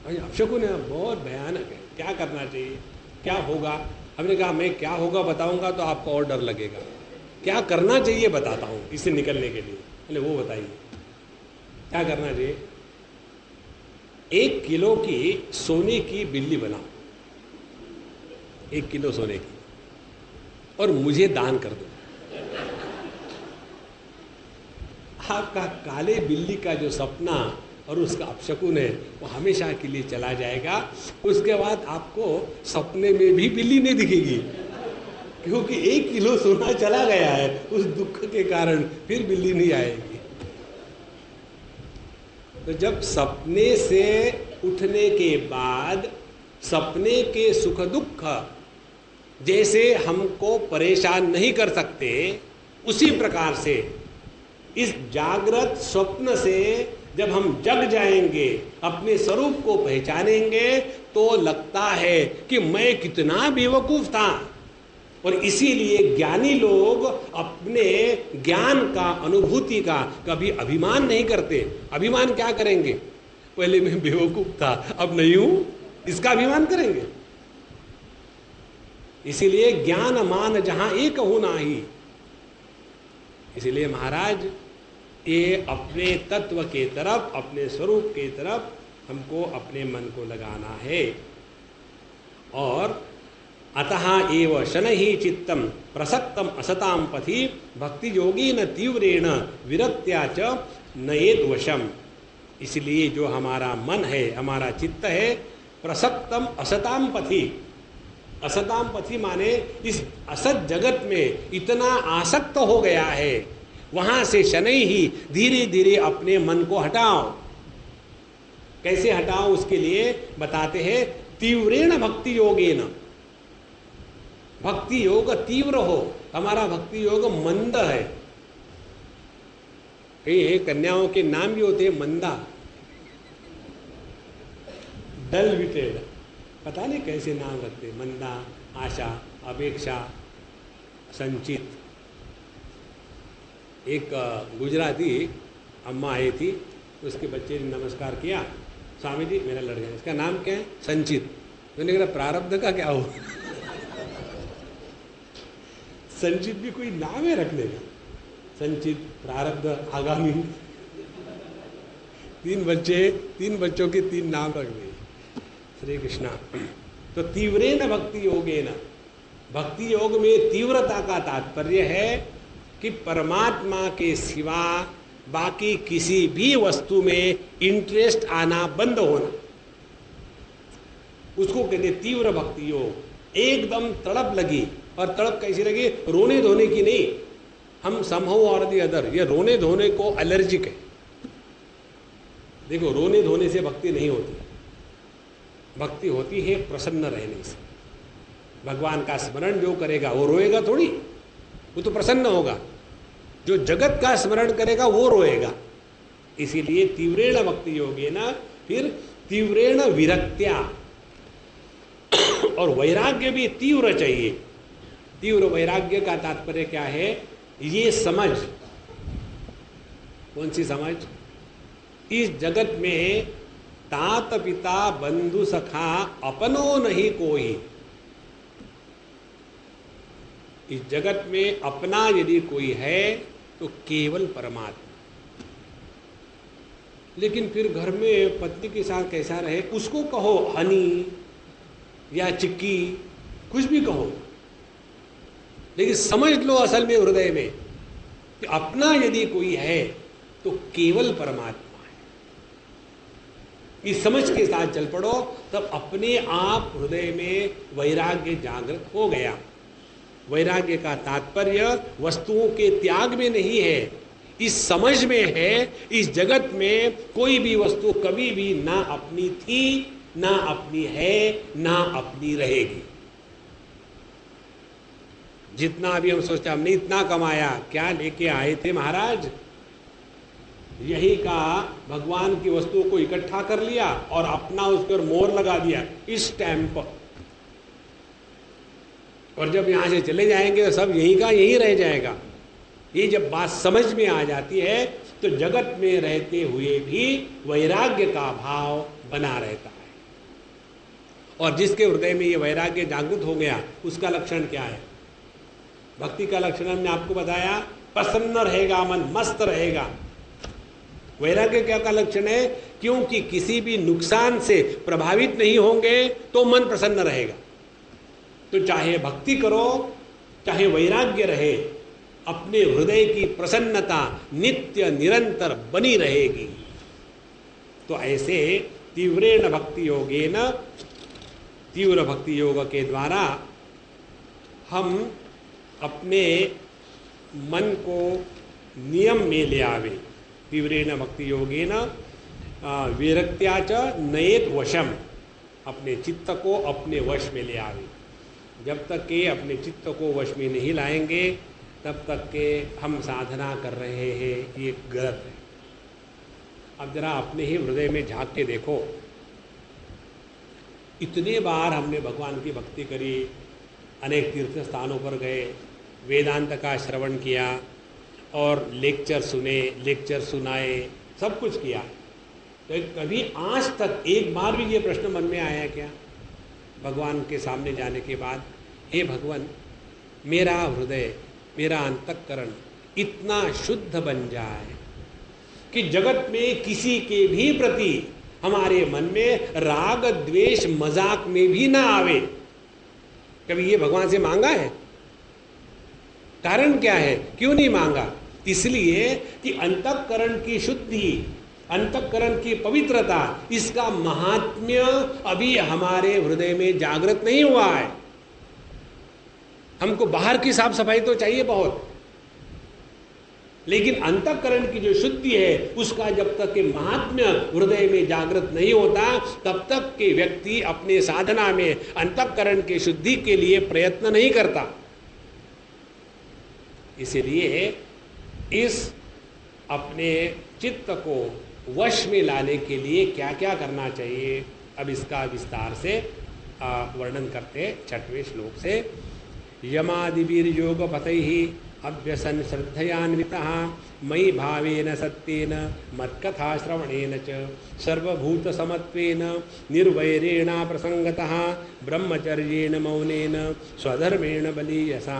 Speaker 2: है, अपशकुन है, बहुत भयानक है, क्या करना चाहिए, क्या होगा? हमने कहा, मैं क्या होगा बताऊंगा तो आपको और डर लगेगा, क्या करना चाहिए बताता हूँ इससे निकलने के लिए। बोले वो बताइए क्या करना चाहिए? 1 किलो की सोने की बिल्ली बनाओ, 1 किलो सोने की, और मुझे दान कर दो। आपका काले बिल्ली का जो सपना और उसका अपशकुन है वो हमेशा के लिए चला जाएगा। उसके बाद आपको सपने में भी बिल्ली नहीं दिखेगी, क्योंकि 1 किलो सोना चला गया है उस दुख के कारण, फिर बिल्ली नहीं आएगी। तो जब सपने से उठने के बाद सपने के सुख दुख जैसे हमको परेशान नहीं कर सकते, उसी प्रकार से इस जागृत स्वप्न से जब हम जग जाएंगे, अपने स्वरूप को पहचानेंगे, तो लगता है कि मैं कितना बेवकूफ था। और इसीलिए ज्ञानी लोग अपने ज्ञान का, अनुभूति का कभी अभिमान नहीं करते। अभिमान क्या करेंगे? पहले मैं बेवकूफ था, अब नहीं हूं, इसका अभिमान करेंगे। इसीलिए ज्ञान मान जहां एक हो नाही। इसीलिए महाराज, ये अपने तत्व के तरफ, अपने स्वरूप के तरफ हमको अपने मन को लगाना है। और अतः एव शनहि चित्तम प्रसक्तम असताम पथि भक्ति योगी न तीव्रेण विरक्त्या च नयेत वशम। इसलिए जो हमारा मन है, हमारा चित्त है, प्रसक्तम असताम पथि, असताम पथि माने इस असत जगत में इतना आसक्त हो गया है, वहां से शनै ही धीरे धीरे अपने मन को हटाओ। कैसे हटाओ? उसके लिए बताते हैं, तीव्रेण भक्ति योगेन। भक्ति योग तीव्र हो, हमारा भक्ति योग मंद है। कई कन्याओं के नाम भी होते हैं मंदा, डल विटेड, पता नहीं कैसे नाम रखते, मंदा, आशा, अपेक्षा, संचित। एक गुजराती अम्मा आई थी, उसके बच्चे ने नमस्कार किया, स्वामी जी मेरा लड़का, इसका नाम क्या है? संचित। मैंने कहा प्रारब्ध का क्या हो? संचित भी कोई नाम है रखने का? संचित, प्रारब्ध, आगामी, 3 बच्चे, 3 बच्चों के 3 नाम रख दिए। श्री कृष्णा। तो तीव्रेन भक्ति योगेन, भक्ति योग में तीव्रता का तात्पर्य है कि परमात्मा के सिवा बाकी किसी भी वस्तु में इंटरेस्ट आना बंद होना, उसको कहते तीव्र भक्ति योग। एकदम तड़प लगी, और तड़प कैसी लगी? रोने धोने की नहीं, हम समहाउ और दी अदर, ये रोने धोने को एलर्जिक है। देखो, रोने धोने से भक्ति नहीं होती, भक्ति होती है प्रसन्न रहने से। भगवान का स्मरण जो करेगा वो रोएगा थोड़ी, वो तो प्रसन्न होगा। जो जगत का स्मरण करेगा वो रोएगा। इसीलिए तीव्रेण भक्ति योगेन, फिर तीव्रेण विरक्त्या, और वैराग्य भी तीव्र चाहिए। तीव्र वैराग्य का तात्पर्य क्या है? ये समझ, कौन सी समझ? इस जगत में तात पिता बंधु सखा अपनो नहीं कोई। इस जगत में अपना यदि कोई है तो केवल परमात्मा। लेकिन फिर घर में पत्नी के साथ कैसा रहे, उसको कहो हनी या चिक्की, कुछ भी कहो, लेकिन समझ लो असल में हृदय में कि अपना यदि कोई है तो केवल परमात्मा है। इस समझ के साथ चल पड़ो, तब अपने आप हृदय में वैराग्य जागृत हो गया। वैराग्य का तात्पर्य वस्तुओं के त्याग में नहीं है, इस समझ में है। इस जगत में कोई भी वस्तु कभी भी ना अपनी थी, ना अपनी है, ना अपनी रहेगी। जितना अभी हम सोचते, हमने इतना कमाया, क्या लेके आए थे महाराज? यही का भगवान की वस्तुओं को इकट्ठा कर लिया और अपना उस पर मोहर लगा दिया, इस स्टैंप। और जब यहां से चले जाएंगे तो सब यही का यही रह जाएगा। ये जब बात समझ में आ जाती है तो जगत में रहते हुए भी वैराग्य का भाव बना रहता है। और जिसके हृदय में ये वैराग्य जागृत हो गया, उसका लक्षण क्या है? भक्ति का लक्षण हमने आपको बताया, प्रसन्न रहेगा मन, मस्त रहेगा। वैराग्य क्या का लक्षण है? क्योंकि किसी भी नुकसान से प्रभावित नहीं होंगे तो मन प्रसन्न रहेगा। तो चाहे भक्ति करो, चाहे वैराग्य रहे, अपने हृदय की प्रसन्नता नित्य निरंतर बनी रहेगी। तो ऐसे तीव्रेण भक्ति योगेन, तीव्र भक्ति योग के द्वारा हम अपने मन को नियम में ले आवे। तीव्रेण भक्ति योगेन विरक्त्या च नयेत वशम, अपने चित्त को अपने वश में ले आवे। जब तक के अपने चित्त को वश में नहीं लाएंगे तब तक के हम साधना कर रहे हैं, ये गलत है। अब जरा अपने ही हृदय में झांक के देखो, इतने बार हमने भगवान की भक्ति करी, अनेक तीर्थ स्थानों पर गए, वेदांत का श्रवण किया और लेक्चर सुने, लेक्चर सुनाए, सब कुछ किया। तो कभी आज तक एक बार भी ये प्रश्न मन में आया क्या भगवान के सामने जाने के बाद, हे भगवान मेरा हृदय, मेरा अंतःकरण इतना शुद्ध बन जाए कि जगत में किसी के भी प्रति हमारे मन में राग द्वेष मजाक में भी ना आवे। कभी ये भगवान से मांगा है? कारण क्या है, क्यों नहीं मांगा? इसलिए कि अंतःकरण की शुद्धि, अंतःकरण की पवित्रता, इसका महात्म्य अभी हमारे हृदय में जागृत नहीं हुआ है। हमको बाहर की साफ सफाई तो चाहिए बहुत, लेकिन अंतःकरण की जो शुद्धि है उसका जब तक के महात्म्य हृदय में जागृत नहीं होता, तब तक के व्यक्ति अपने साधना में अंतःकरण की शुद्धि के लिए प्रयत्न नहीं करता। इसलिए इस अपने चित्त को वश में लाने के लिए क्या क्या करना चाहिए, अब इसका विस्तार से वर्णन करते 6वें श्लोक से। यमादिभिर्योगपतैः अभ्यसन श्रद्धयान्वितः मयि भावेन सत्येन मत्कथा श्रवणेन च सर्वभूतसमत्वेन निर्वैरेणा प्रसंगतः ब्रह्मचर्येण मौनेन स्वधर्मेण बलीयसा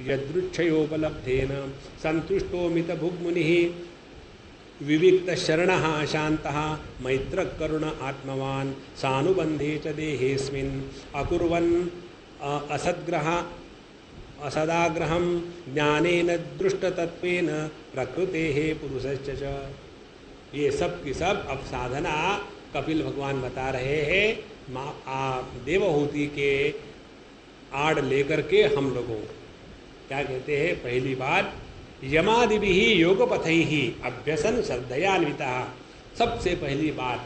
Speaker 2: यदृच्छयोपलब्धेन संतुष्टो मितभुग्मुनिः विविक्तशरणः शान्तः मैत्रकरुण आत्मवान् सानुबन्धे च देहेऽस्मिन् अकुर्वन् असद्ग्रह असदाग्रहं ज्ञानेन दृष्टतत्वेन प्रकृतेः पुरुषश्च च। ये सब की सब अब साधना कपिल भगवान बता रहे हैं देवहूति के आड़ लेकर के हम लोगों क्या कहते हैं। पहली बात, यमादिभिः योगपथैः अभ्यसन श्रद्धयान्वितः। सबसे पहली बात,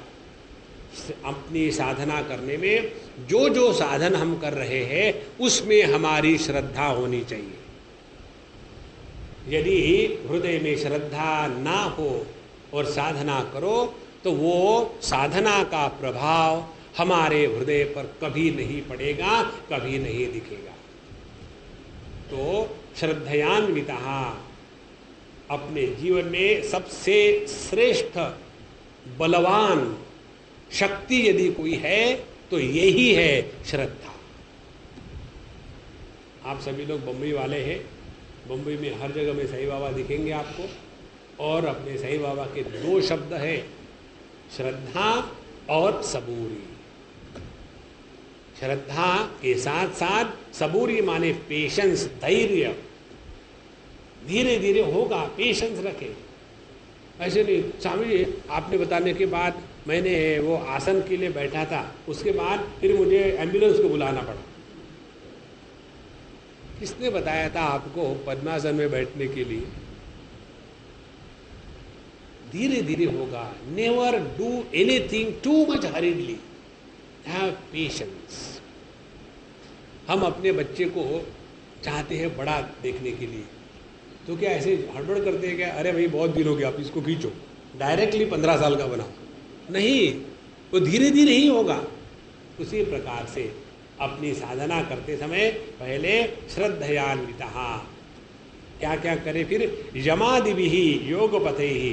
Speaker 2: अपनी साधना करने में जो जो साधन हम कर रहे हैं उसमें हमारी श्रद्धा होनी चाहिए। यदि हृदय में श्रद्धा ना हो और साधना करो तो वो साधना का प्रभाव हमारे हृदय पर कभी नहीं पड़ेगा, कभी नहीं दिखेगा। तो श्रद्धयान्वितः अपने जीवन में सबसे श्रेष्ठ बलवान शक्ति यदि कोई है तो यही है श्रद्धा। आप सभी लोग बम्बई वाले हैं, बम्बई में हर जगह में साईं बाबा दिखेंगे आपको, और अपने साईं बाबा के दो शब्द हैं, श्रद्धा और सबूरी। श्रद्धा के साथ साथ सबूरी माने पेशेंस, धैर्य, धीरे धीरे होगा, पेशेंस रखें। ऐसे नहीं स्वामी जी आपने बताने के बाद मैंने वो आसन के लिए बैठा था, उसके बाद फिर मुझे एम्बुलेंस को बुलाना पड़ा। किसने बताया था आपको पद्मासन में बैठने के लिए? धीरे धीरे होगा। Never do anything too much हरीडली, have patience. हम अपने बच्चे को चाहते हैं बड़ा देखने के लिए, तो क्या ऐसे हड़बड़ करते हैं क्या? अरे भाई बहुत दिन हो गया, आप इसको खींचो, डायरेक्टली 15 साल का बनाओ। नहीं, वो धीरे धीरे ही होगा। उसी प्रकार से अपनी साधना करते समय पहले श्रद्धयान्वितः क्या क्या करे, फिर यमादिभिः योगपथैः,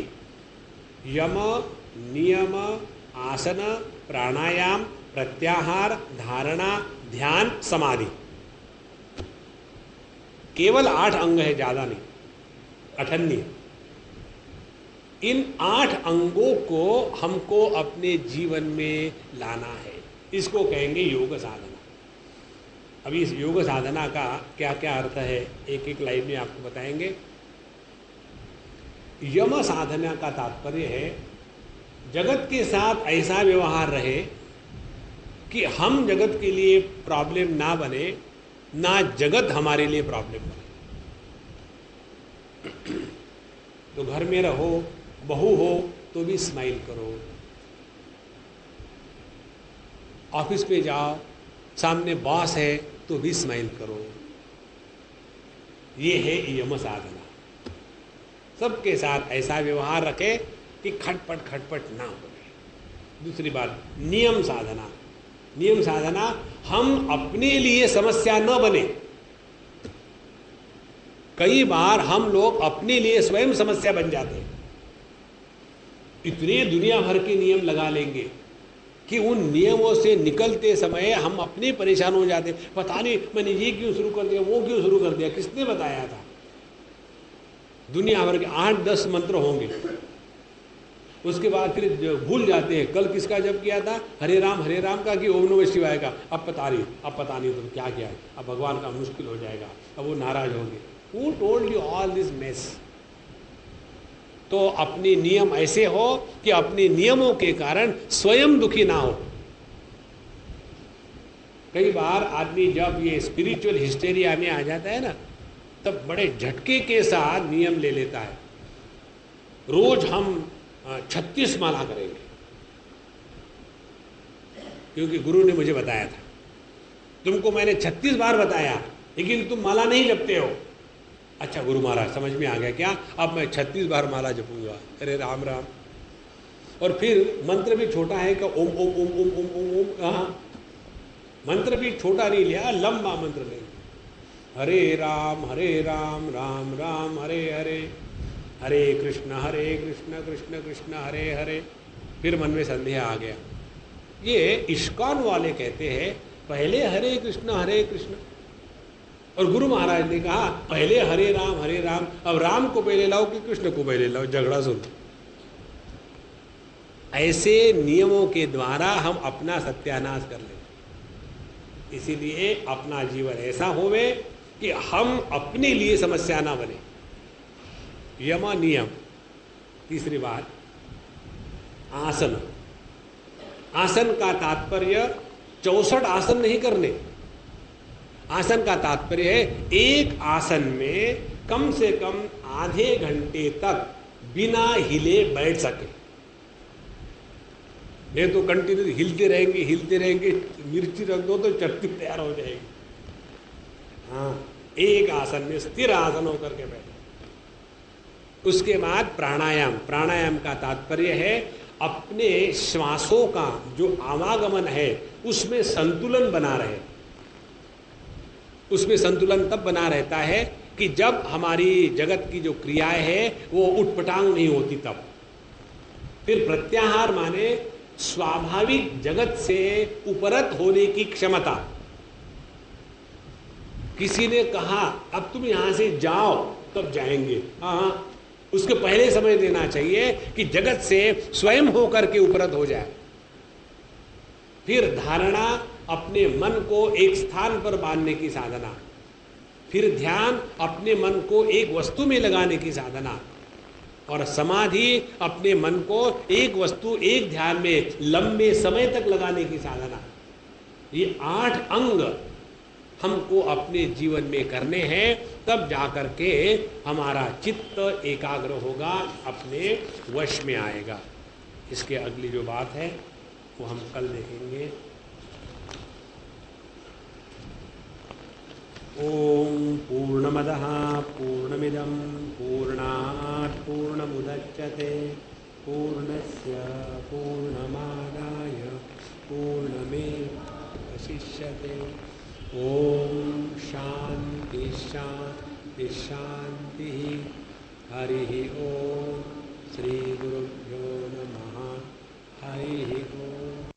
Speaker 2: यम, नियम, आसन, प्राणायाम, प्रत्याहार, धारणा, ध्यान, समाधि, केवल 8 अंग है, ज्यादा नहीं, 98। इन 8 अंगों को हमको अपने जीवन में लाना है, इसको कहेंगे योग साधना। अभी इस योग साधना का क्या क्या अर्थ है एक एक लाइन में आपको बताएंगे। यम साधना का तात्पर्य है जगत के साथ ऐसा व्यवहार रहे कि हम जगत के लिए प्रॉब्लम ना बने, ना जगत हमारे लिए प्रॉब्लम बने। तो घर में रहो, बहू हो तो भी स्माइल करो, ऑफिस पे जाओ, सामने बॉस है तो भी स्माइल करो। ये है यम साधना। सबके साथ ऐसा व्यवहार रखे कि खटपट ना हो। दूसरी बात, नियम साधना। नियम साधना, हम अपने लिए समस्या न बने। कई बार हम लोग अपने लिए स्वयं समस्या बन जाते हैं। इतने दुनिया भर के नियम लगा लेंगे कि उन नियमों से निकलते समय हम अपने परेशान हो जाते हैं। पता नहीं मैंने ये क्यों शुरू कर दिया, वो क्यों शुरू कर दिया, किसने बताया था। दुनिया भर के 8-10 मंत्र होंगे, उसके बाद फिर भूल जाते हैं कल किसका जप किया था, हरे राम का कि ओम नमः शिवाय का। अब पता नहीं तो क्या किया है, अब भगवान का मुश्किल हो जाएगा, अब वो नाराज होंगे। Who told you all this mess? तो अपने नियम ऐसे हो कि अपने नियमों के कारण स्वयं दुखी ना हो। कई बार आदमी जब ये स्पिरिचुअल हिस्टेरिया में आ जाता है ना, तब बड़े झटके के साथ नियम ले लेता है। रोज हम 36 माला करेंगे क्योंकि गुरु ने मुझे बताया था। तुमको मैंने 36 बार बताया लेकिन तुम माला नहीं जपते हो। अच्छा गुरु महाराज समझ में आ गया क्या, अब मैं 36 बार माला जपूंगा। अरे राम राम। और फिर मंत्र भी छोटा है कि ओम ओम ओम ओम ओम ओम ओम। हाँ, मंत्र भी छोटा नहीं लिया, लंबा मंत्र नहीं। हरे राम राम राम हरे हरे, हरे कृष्ण कृष्ण कृष्ण हरे हरे। फिर मन में संदेह आ गया। ये इस्कॉन वाले कहते हैं पहले हरे कृष्ण, और गुरु महाराज ने कहा पहले हरे राम। अब राम को पहले लाओ कि कृष्ण को पहले लाओ, झगड़ा सुन। ऐसे नियमों के द्वारा हम अपना सत्यानाश कर लेते। इसीलिए अपना जीवन ऐसा होवे कि हम अपने लिए समस्या ना बने। यम नियम। तीसरी बात, आसन। आसन का तात्पर्य 64 आसन नहीं करने। आसन का तात्पर्य है एक आसन में कम से कम आधे घंटे तक बिना हिले बैठ सके। नहीं तो कंटिन्यू हिलते रहेंगे, मिर्ची रख दो तो चटनी तैयार हो जाएगी। हाँ, एक आसन में स्थिर आसन होकर के बैठे। उसके बाद प्राणायाम। प्राणायाम का तात्पर्य है अपने श्वासों का जो आवागमन है उसमें संतुलन बना रहे। उसमें संतुलन तब बना रहता है कि जब हमारी जगत की जो क्रियाएं है वो उटपटांग नहीं होती तब। फिर प्रत्याहार माने स्वाभाविक जगत से उपरत होने की क्षमता। किसी ने कहा अब तुम यहां से जाओ, तब जाएंगे। हाँ, उसके पहले समय देना चाहिए कि जगत से स्वयं होकर के उपरत हो जाए। फिर धारणा, अपने मन को एक स्थान पर बांधने की साधना। फिर ध्यान, अपने मन को एक वस्तु में लगाने की साधना। और समाधि, अपने मन को एक वस्तु एक ध्यान में लंबे समय तक लगाने की साधना। ये 8 अंग हमको अपने जीवन में करने हैं, तब जाकर के हमारा चित्त एकाग्र होगा, अपने वश में आएगा। इसके अगली जो बात है वो हम कल देखेंगे। ओम पूर्णमदः पूर्णमिदं पूर्णात् पूर्णमुदच्यते पूर्णस्य पूर्णमादाय पूर्णमेवावशिष्यते। ओम शांति शांति शांति। हरि ओम। श्री गुरुभ्यो नमः। हरि ओम।